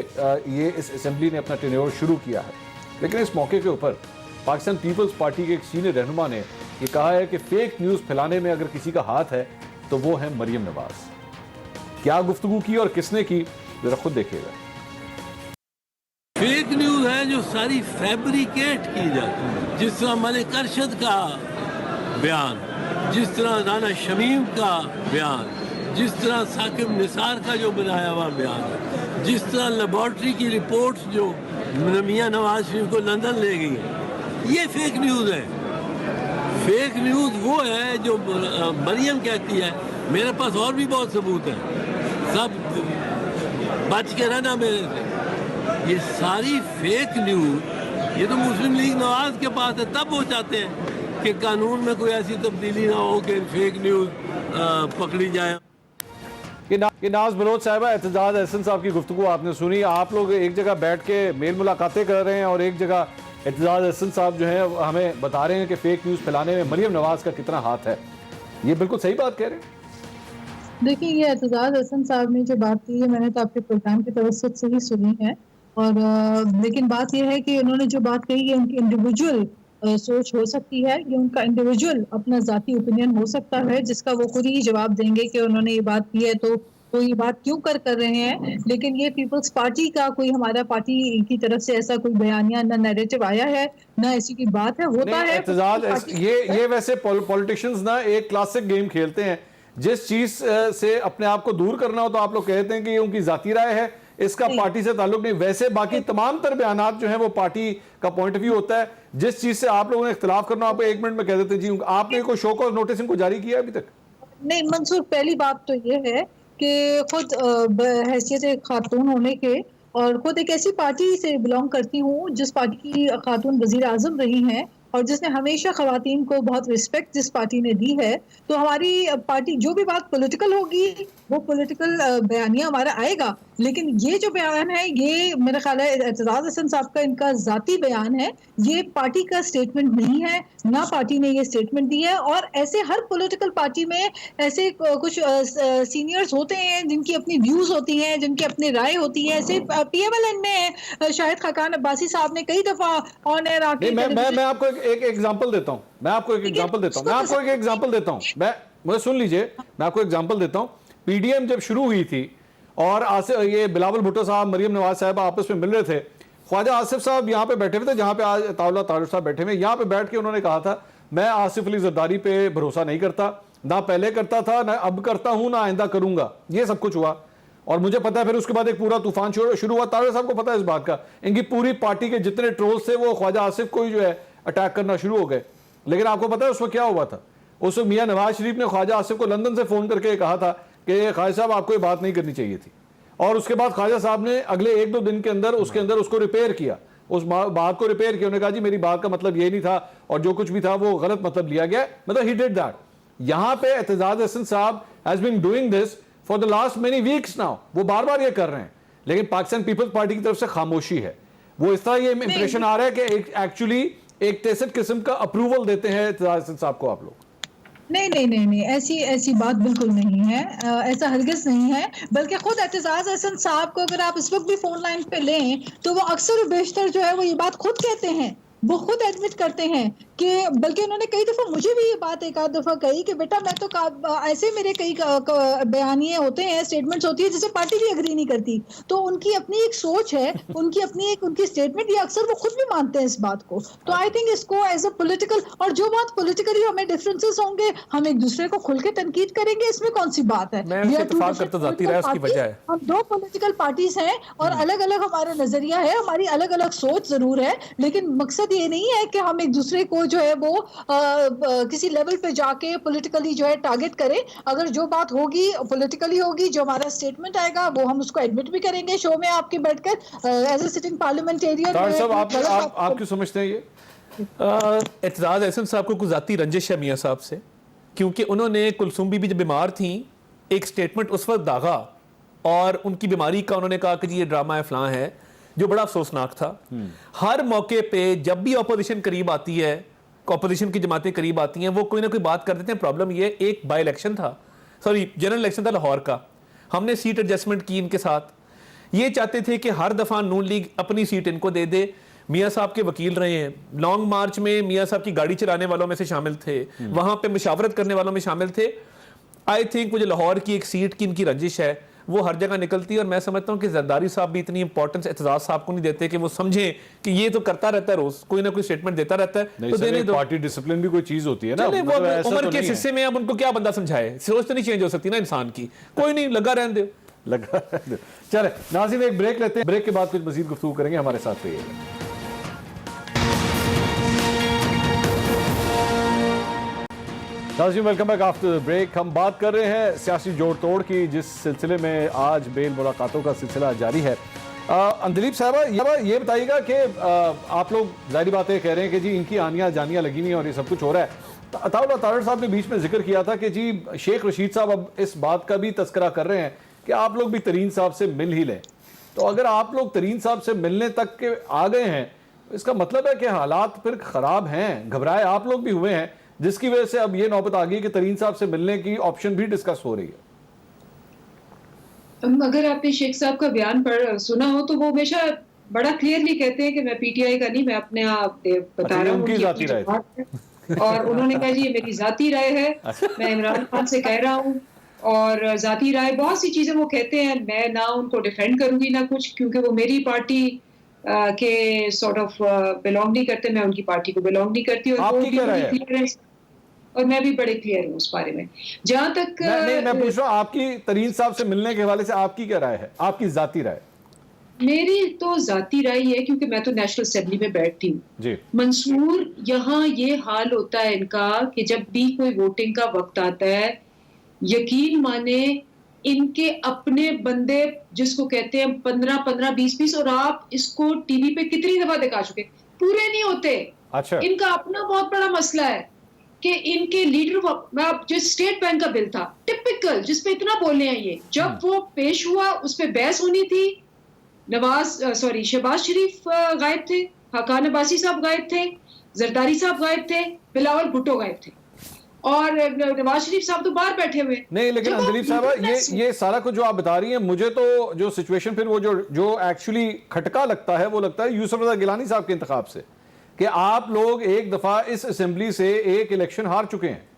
ये इस असेंबली ने अपना टेन्योर शुरू किया है। लेकिन इस मौके के ऊपर पाकिस्तान पीपल्स पार्टी के एक सीनियर रहनुमा ने ये कहा है कि फेक न्यूज़ फैलाने में अगर किसी का हाथ है तो वो है मरियम नवाज। क्या गुफ्तगू की और किसने की, जरा खुद देखिएगा। फेक न्यूज है जो सारी फैब्रिकेट की जाती है, जिस तरह मलिक अरशद का बयान, जिस तरह राना शमीम का बयान, जिस तरह साकिब निसार का जो बनाया हुआ बयान है, जिस तरह लेबॉर्ट्री की रिपोर्ट्स जो मियां नवाज शरीफ को लंदन ले गई है, ये फेक न्यूज है। फेक न्यूज वो है जो मरियम कहती है। मेरे पास और भी बहुत सबूत है, सब बच के रहना मेरे से। ये सारी फेक न्यूज, ये तो मुस्लिम लीग नवाज के पास है, तब वो चाहते हैं कि कानून में कोई ऐसी तब्दीली ना हो कि फेक न्यूज पकड़ी जाए। कि नाज बलोच साहिबा, एतजाज अहसन साहब की गुफ्तगू आपने सुनी। आप लोग एक जगह बैठ के मेल मुलाकातें कर रहे हैं और एक जगह एतजाज अहसन साहब जो है हमें बता रहे हैं कि फेक न्यूज़ फैलाने में मरियम नवाज का कितना हाथ है। ये बिल्कुल सही बात कह रहे हैं। देखिए, ये एतजाज हसन साहब ने जो बात की है, मैंने तो आपके प्रोग्राम की तवज्जुह से ही सुनी है, और लेकिन बात यह है कि उन्होंने जो बात कही है उनकी इंडिविजुअल सोच हो सकती है, ये उनका इंडिविजुअल अपना ज़ाती ओपिनियन हो सकता है, जिसका वो खुद ही जवाब देंगे कि उन्होंने ये बात की है तो वो ये बात क्यों कर रहे हैं। लेकिन ये पीपल्स पार्टी का कोई, हमारा पार्टी की तरफ से ऐसा कोई बयानिया ना नैरेटिव आया है, ना ऐसी की बात है, होता है एतजाज। ये वैसे पॉलिटिशियंस ना एक क्लासिक गेम खेलते हैं, जिस चीज से अपने आप को दूर करना हो तो आप लोग कहते हैं कि उनकी जाती राय है, इसका पार्टी से ताल्लुक नहीं। वैसे बाकी तमाम तर बयानात जो है वो पार्टी का पॉइंट ऑफ व्यू होता है। जिस चीज से आप लोगों ने इख्तिलाफ करना, आप 1 मिनट में कह देते हैं जी आपने कोई शो कॉज नोटिस इनको जारी किया अभी तक? नहीं मंसूर, पहली बात तो ये है कि खुद हैसियत खातून होने के, और खुद एक ऐसी पार्टी से बिलोंग करती हूँ जिस पार्टी की खातून वजीर आजम रही हैं और जिसने हमेशा खवातीन को बहुत रिस्पेक्ट जिस पार्टी ने दी है, तो हमारी पार्टी जो भी बात पॉलिटिकल होगी वो पॉलिटिकल बयानिया हमारा आएगा। लेकिन ये जो बयान है, ये मेरा ख्याल है एतजाज हसन साहब का इनका ज़ाती बयान है, ये पार्टी का स्टेटमेंट नहीं है, ना पार्टी ने ये स्टेटमेंट दी है। और ऐसे हर पॉलिटिकल पार्टी में ऐसे कुछ सीनियर्स होते हैं जिनकी अपनी व्यूज़ होती हैं, जिनकी अपनी राय होती है। ऐसे PMLN में शाहिद खाकान अब्बासी साहब ने कई दफ़ा ऑन एयर आके, मैं आपको एक एग्जांपल देता हूं, मुझे सुन लीजिए, मैं आपको एग्जांपल देता हूं। PDM जब शुरू हुई थी और ये बिलावल भुट्टो साहब, मरियम नवाज साहब आपस में मिल रहे थे, ख्वाजा आसिफ साहब यहाँ पे बैठे हुए थे जहाँ पे आज अताउल्लाह तारड़ साहब बैठे हुए, यहाँ पे बैठ के उन्होंने कहा था मैं आसिफ अली जरदारी पे भरोसा नहीं करता, ना पहले करता था, ना अब करता हूँ, ना आइंदा करूंगा। ये सब कुछ हुआ और मुझे पता है फिर उसके बाद एक पूरा तूफान शुरू हुआ। तारड़ साहब को पता है इस बात का, इनकी पूरी पार्टी के जितने ट्रोल्स थे वो ख्वाजा आसिफ को ही जो है अटैक करना शुरू हो गए। लेकिन आपको पता है उस वक्त क्या हुआ था? उस वक्त मियां नवाज शरीफ ने ख्वाजा आसिफ को लंदन से फोन करके कहा था कि ख्वाजा साहब आपको ये बात नहीं करनी चाहिए थी, और उसके बाद ख्वाजा साहब ने अगले 1-2 दिन के अंदर उसको रिपेयर किया, उस बात को रिपेयर किया। उन्होंने कहा जी मेरी बात का मतलब ये नहीं था और जो कुछ भी था वो गलत मतलब लिया गया, मतलब ही डिड दैट। यहां पे एतजाज हसन साहब has been doing this for the last many weeks now, वो बार बार ये कर रहे हैं, लेकिन पाकिस्तान पीपल्स पार्टी की तरफ से खामोशी है। वो इस तरह ये इंप्रेशन आ रहा है कि एक्चुअली एक टेसिट किस्म का अप्रूवल देते हैं एतजाज हसन साहब को आप लोग। नहीं, ऐसी बात बिल्कुल नहीं है, ऐसा हरगिज़ नहीं है। बल्कि खुद एतजाज हसन साहब को अगर आप इस वक्त भी फोन लाइन पे लें तो वो अक्सर और बेशतर जो है वो ये बात खुद कहते हैं, वो खुद एडमिट करते हैं कि, बल्कि उन्होंने कई दफ़ा मुझे भी ये बात एक आध दफ़ा कही कि बेटा मैं तो ऐसे मेरे कई बयानिए होते हैं, स्टेटमेंट्स होती है जिसे पार्टी भी एग्री नहीं करती। तो उनकी अपनी एक सोच है, उनकी स्टेटमेंट, ये अक्सर वो खुद भी मानते हैं इस बात को। तो आई थिंक इसको एज अ पॉलिटिकल, और जो बात पॉलिटिकली हमें डिफरेंसेस होंगे हम एक दूसरे को खुल के तनकीद करेंगे, इसमें कौन सी बात है। हम 2 पॉलिटिकल पार्टीज हैं और अलग अलग हमारा नजरिया है, हमारी अलग अलग सोच जरूर है, लेकिन मकसद ये नहीं है कि हम एक दूसरे को जो है वो किसी लेवल पे जाके पॉलिटिकली जो है टारगेट करें। अगर जो बात होगी पॉलिटिकली होगी, जो हमारा स्टेटमेंट आएगा वो हम उसको एडमिट भी करेंगे शो में आपके बैठकर एज ए सिटिंग पार्लियामेंटेरियन। आप क्यों समझते हैं ये एतजाज एहसन साहब को कुछ जाती रंजिश है मियाँ साहब से, क्योंकि उन्होंने कुलसुम बीबी जब बीमार थी एक स्टेटमेंट उस वक्त दागा और उनकी बीमारी का उन्होंने कहा कि जी ये ड्रामा है फलां है, जो बड़ा अफसोसनाक था। हर मौके पे जब भी ऑपोजिशन करीब आती है, ऑपोजिशन की जमातें करीब आती हैं, वो कोई ना कोई बात कर देते हैं। प्रॉब्लम ये एक बाई इलेक्शन था, सॉरी जनरल इलेक्शन था लाहौर का, हमने सीट एडजस्टमेंट की इनके साथ। ये चाहते थे कि हर दफ़ा नून लीग अपनी सीट इनको दे दे। मियाँ साहब के वकील रहे हैं, लॉन्ग मार्च में मियाँ साहब की गाड़ी चलाने वालों में से शामिल थे, वहां पे मुशावरत करने वालों में शामिल थे। आई थिंक मुझे लाहौर की एक सीट की इनकी रंजिश है, वो हर जगह निकलती है। और मैं समझता हूँ कि जरदारी साहब भी इतनी इंपॉर्टेंस एतजाज साहब को नहीं देते कि वो समझें कि ये तो करता रहता है, रोज कोई ना कोई स्टेटमेंट देता रहता है, तो देने दो। पार्टी डिसिप्लिन भी कोई चीज होती है ना, वो उम्र के हिस्से में अब उनको क्या बंदा समझाए, सोच तो नहीं चेंज हो सकती ना इंसान की, कोई नहीं, लगा रहने दो, लगा रहने दो। चले नाज़रीन एक ब्रेक लेते हैं, ब्रेक के बाद कुछ मजीद गुफ्तगू करेंगे, हमारे साथ रहिएगा। नाज़रीन वेलकम बैक आफ्टर ब्रेक। हम बात कर रहे हैं सियासी जोड़ तोड़ की, जिस सिलसिले में आज बेल मुलाकातों का सिलसिला जारी है। अंदलीप साहबा ये बताइएगा कि आप लोग जाहिर बातें कह रहे हैं कि जी इनकी आनियाँ जानियाँ लगी हुई और ये सब कुछ हो रहा है। अताउल्लाह तारड़ साहब ने बीच में जिक्र किया था कि जी शेख रशीद साहब अब इस बात का भी तस्करा कर रहे हैं कि आप लोग भी तरीन साहब से मिल ही लें। तो अगर आप लोग तरीन साहब से मिलने तक के आ गए हैं, इसका मतलब है कि हालात फिर ख़राब हैं, घबराए आप लोग भी हुए हैं, जिसकी वजह से अब ये नौबत आ गई कि तरीन साहब से मिलने की ऑप्शन भी डिस्कस हो रही है। अगर आपने शेख साहब का बयान सुना हो तो वो हमेशा बड़ा क्लियरली कहते हैं कि मैं पीटीआई का नहीं, मैं अपने आप बता रहा हूँ उनकी जाती राय और उन्होंने कहा जी ये मेरी जाती राय है, मैं इमरान खान से कह रहा हूँ। और जाती राय बहुत सी चीजें वो कहते हैं, मैं ना उनको डिफेंड करूंगी ना कुछ, क्योंकि वो मेरी पार्टी के सॉर्ट ऑफ बिलोंग नहीं करते, मैं उनकी पार्टी को बिलोंग नहीं करती। और आपकी क्या राय है? और मैं भी बड़े क्लियर हूँ उस बारे में। जहां तक मैं पूछ रहा हूँ आपकी तरीन साहब से मिलने के हवाले से आपकी क्या राय है, आपकी जाती राय? मेरी तो जाती राय है, क्योंकि मैं तो नेशनल असेंबली में बैठती हूँ मंसूर, यहाँ ये हाल होता है इनका कि जब भी कोई वोटिंग का वक्त आता है, यकीन माने इनके अपने बंदे जिसको कहते हैं 15-15, 20-20, और आप इसको टीवी पे कितनी दफा दिखा चुके, पूरे नहीं होते। अच्छा। इनका अपना बहुत बड़ा मसला है कि इनके लीडर, मैं अब जिस स्टेट बैंक का बिल था टिपिकल, जिसपे इतना बोले हैं ये, जब वो पेश हुआ उस पर बहस होनी थी, शहबाज शरीफ गायब थे, हकान अब्बासी साहब गायब थे, जरदारी साहब गायब थे, बिलावल भुट्टो गायब थे, और नवाज शरीफ साहब तो बाहर बैठे हुए नहीं। लेकिन अंदलीप साहब ये सारा कुछ जो आप बता रही हैं, मुझे तो जो सिचुएशन फिर वो जो एक्चुअली खटका लगता है वो लगता है यूसुफ रजा गिलानी साहब के इंतखाब से, कि आप लोग एक दफा इस असेंबली से एक इलेक्शन हार चुके हैं।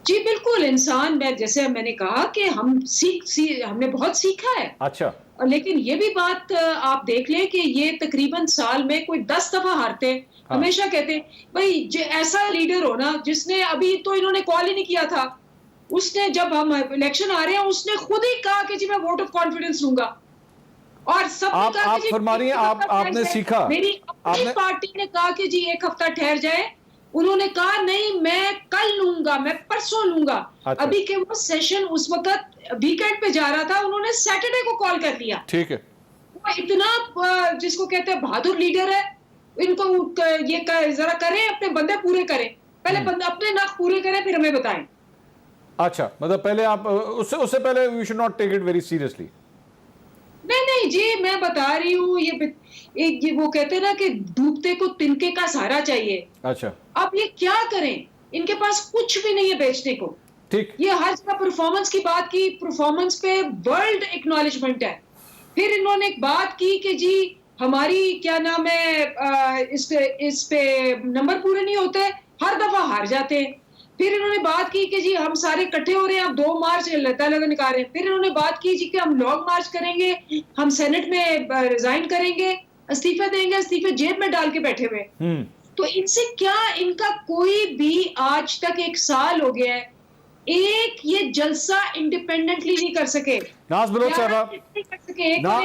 जी बिल्कुल, इंसान में जैसे मैंने कहा कि हमने बहुत सीखा है। अच्छा। लेकिन ये भी बात आप देख लें कि ये तकरीबन साल में कोई 10 दफा हारते हैं। हाँ। हमेशा कहते हैं भाई ऐसा लीडर हो ना, जिसने अभी तो इन्होंने कॉल ही नहीं किया था, उसने जब हम इलेक्शन आ रहे हैं उसने खुद ही कहा कि जी मैं वोट ऑफ कॉन्फिडेंस लूंगा, और सबने कहा कि फरमा रही हैं आपने सीखा, मेरी अपनी पार्टी ने कहा कि जी एक हफ्ता ठहर जाए, उन्होंने कहा नहीं मैं कल लूंगा, मैं परसों लूंगा। अच्छा। अभी के वो सेशन उस वक्त वीकेंड पे जा रहा था, उन्होंने सैटरडे को कॉल कर लिया। ठीक है। वो इतना जिसको कहते हैं बहादुर लीडर है, इनको ये जरा करें, अपने बंदे पूरे करें, पहले बंदे अपने नाक पूरे करें फिर हमें बताएं। अच्छा, मतलब पहले आप उससे पहले we should not take it very seriously. नहीं जी, मैं बता रही हूँ ये वो कहते हैं ना कि डूबते को तिनके का सहारा चाहिए। अच्छा। अब ये क्या करें, इनके पास कुछ भी नहीं है बेचने को। ठीक। ये हर जगह परफॉर्मेंस की बात की, परफॉर्मेंस पे वर्ल्ड एक्नॉलेजमेंट है। फिर इन्होंने एक बात की कि जी हमारी क्या नाम है, इस पे नंबर पूरे नहीं होते, हर दफा हार जाते हैं। फिर इन्होंने बात की कि जी हम सारे इकट्ठे हो रहे हैं, अब 2 मार्च लगा निकाल रहे हैं। फिर इन्होंने बात की जी कि हम लॉन्ग मार्च करेंगे, हम सेनेट में रिजाइन करेंगे, इस्तीफे देंगे, इस्तीफे जेब में डाल के बैठे हुए। तो इनसे क्या, इनका कोई भी आज तक 1 साल हो गया है, एक ये जलसा इंडिपेंडेंटली नहीं कर सके। नाज बलोच साहबा,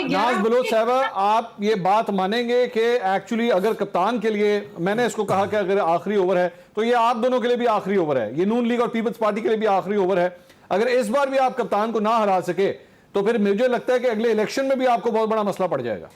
नाज बलोच साहबा, आप ये बात मानेंगे कि एक्चुअली अगर कप्तान के लिए, मैंने इसको कहा कि अगर आखिरी ओवर है तो ये आप दोनों के लिए भी आखिरी ओवर है, ये नून लीग और पीपल्स पार्टी के लिए भी आखिरी ओवर है। अगर इस बार भी आप कप्तान को ना हरा सके तो फिर मुझे लगता है कि अगले इलेक्शन में भी आपको बहुत बड़ा मसला पड़ जाएगा।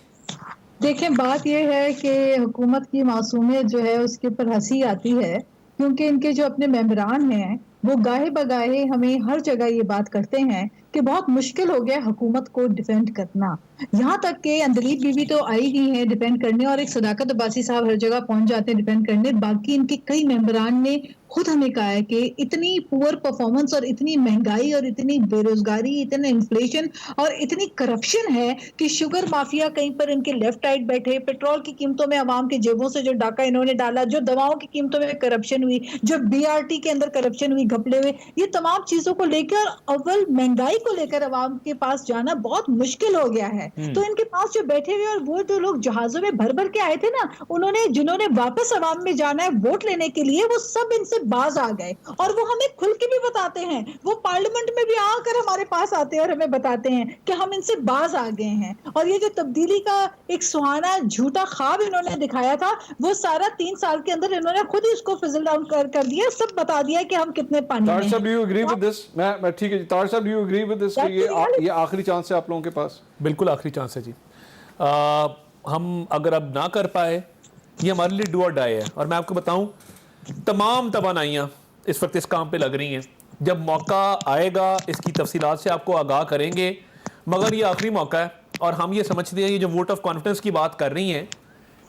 देखें, बात यह है कि हुकूमत की मासूमियत जो है उसके ऊपर हंसी आती है, क्योंकि इनके जो अपने मेंबरान हैं वो गाहे बगाहे हमें हर जगह ये बात करते हैं कि बहुत मुश्किल हो गया हुकूमत को डिफेंड करना। यहाँ तक कि अंदलीब बीवी तो आई ही है डिफेंड करने, और एक सदाकत अब्बासी साहब हर जगह पहुंच जाते हैं डिफेंड करने। बाकी इनके कई मेंबरान ने खुद हमें कहा है कि इतनी पुअर परफॉर्मेंस और इतनी महंगाई और इतनी बेरोजगारी, इतने इन्फ्लेशन और इतनी करप्शन है कि शुगर माफिया कहीं पर इनके लेफ्ट राइट बैठे, पेट्रोल की कीमतों में आवाम के जेबों से जो डाका इन्होंने डाला, जो दवाओं की कीमतों में करप्शन हुई, जो BRT के अंदर करप्शन हुई घपले हुए, ये तमाम चीजों को लेकर अव्वल महंगाई को लेकर अवाम के पास जाना बहुत मुश्किल हो गया है। तो इनके पास जो बैठे हुए और वो जो लोग जहाजों में भर भर के आए थे ना, उन्होंने जिन्होंने वापस अवाम में जाना है वोट लेने के लिए, वो सब इनसे बाज आ गए। और वो हमें खुल के भी बताते हैं, वो पार्लियामेंट में भी आकर हमारे पास आते हैं और हमें बताते हैं कि हम इनसे बाज आ गए हैं। और ये जो तब्दीली का एक सुहाना झूठा ख्वाब इन्होंने दिखाया था, वो सारा 3 साल के अंदर इन्होंने खुद ही उसको फिजल डाउन कर दिया, सब बता दिया कि हम कितने पानी में हैं। Do you agree with this? मैं ठीक है, तार साहब, do you agree with this कि ये आखिरी चांस है आप लोगों के पास? बिल्कुल आखिरी चांस है जी। हम अगर अब ना कर पाए, ये हमारे लिए डू और डाई है। और मैं आपको बताऊं, तमाम तवानाइयाँ इस वक्त इस काम पे लग रही हैं। जब मौका आएगा इसकी तफसीलात से आपको आगाह करेंगे, मगर ये आखिरी मौका है। और हम ये समझते हैं, ये जो वोट ऑफ कॉन्फिडेंस की बात कर रही हैं,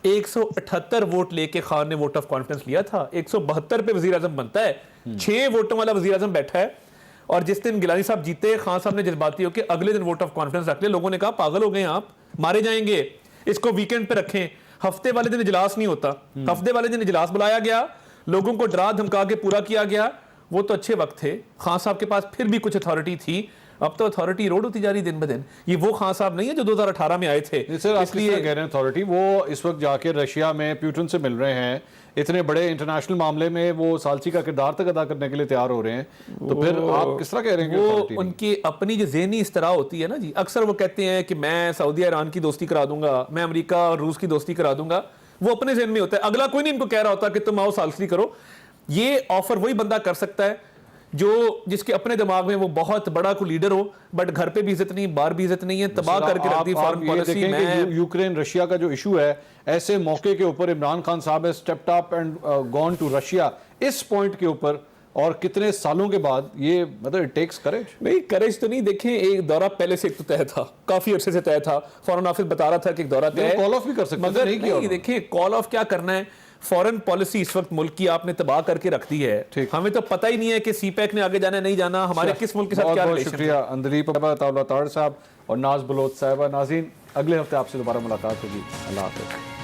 178 वोट लेके खान ने वोट ऑफ कॉन्फिडेंस लिया था, 172 पे वजीर आजम बनता है, 6 वोटों वाला वजीर आजम बैठा है। और जिस दिन गिलानी साहब जीते, खान साहब ने जज्बाती होकर अगले दिन वोट ऑफ कॉन्फिडेंस रख लिया। लोगों ने कहा पागल हो गए आप, मारे जाएंगे, इसको वीकेंड पे रखें। हफ्ते वाले दिन इजलास नहीं होता, हफ्ते वाले दिन इजलास बुलाया गया, लोगों को डरा धमका के पूरा किया गया। वो तो अच्छे वक्त थे, खान साहब के पास फिर भी कुछ अथॉरिटी थी। अब तो अथॉरिटी रोड होती जा रही दिन ब दिन। ये वो खान साहब नहीं है जो 2018 में आए थे। इसलिए कह रहे हैं अथॉरिटी, वो इस वक्त जाके रशिया में प्यूटिन से मिल रहे हैं, इतने बड़े इंटरनेशनल मामले में वो सालसी का किरदार तक अदा करने के लिए तैयार हो रहे हैं। तो फिर आप किस तरह कह रहे हैं? वो उनकी अपनी जो ज़हनी इस तरह होती है ना जी। अक्सर वो कहते हैं कि मैं सऊदी ईरान की दोस्ती करा दूंगा, मैं अमेरिका और रूस की दोस्ती करा दूंगा। वो अपने ज़हन में होता है, अगला कोई नहीं इनको कह रहा होता कि तुम आओ सालसी करो। ये ऑफर वही बंदा कर सकता है जो जिसके अपने दिमाग में वो बहुत बड़ा कोई लीडर हो, बट घर पे भी इज्जत नहीं, बाहर भी इज्जत नहीं है, तबाह करके रख दी फॉरेन पॉलिसी में। यूक्रेन रशिया का जो इशू है, ऐसे मौके के ऊपर इमरान खान साहब ने stepped up and gone to Russia, इस पॉइंट के ऊपर, और कितने सालों के बाद, ये मतलब इट टेक्स करेज। नहीं, करेज तो नहीं। देखें, एक दौरा पहले से एक तो तय था, काफी अरसे से तय था। फॉरेन ऑफिस बता रहा था कि एक दौरा तय है, कॉल ऑफ भी कर सकते, मगर नहीं। देखिए, कॉल ऑफ क्या करना है, फॉरेन पॉलिसी इस वक्त मुल्क की आपने तबाह करके रख दी है। हमें तो पता ही नहीं है कि सीपैक ने आगे जाना नहीं जाना, हमारे किस मुल्क के साथ क्या रिलेशन है। शुक्रिया अंदलीब तार साहब और नाज बलोच साहबा। नाज़रीन, अगले हफ्ते आपसे दोबारा मुलाकात होगी। अल्लाह हाफ़िज़।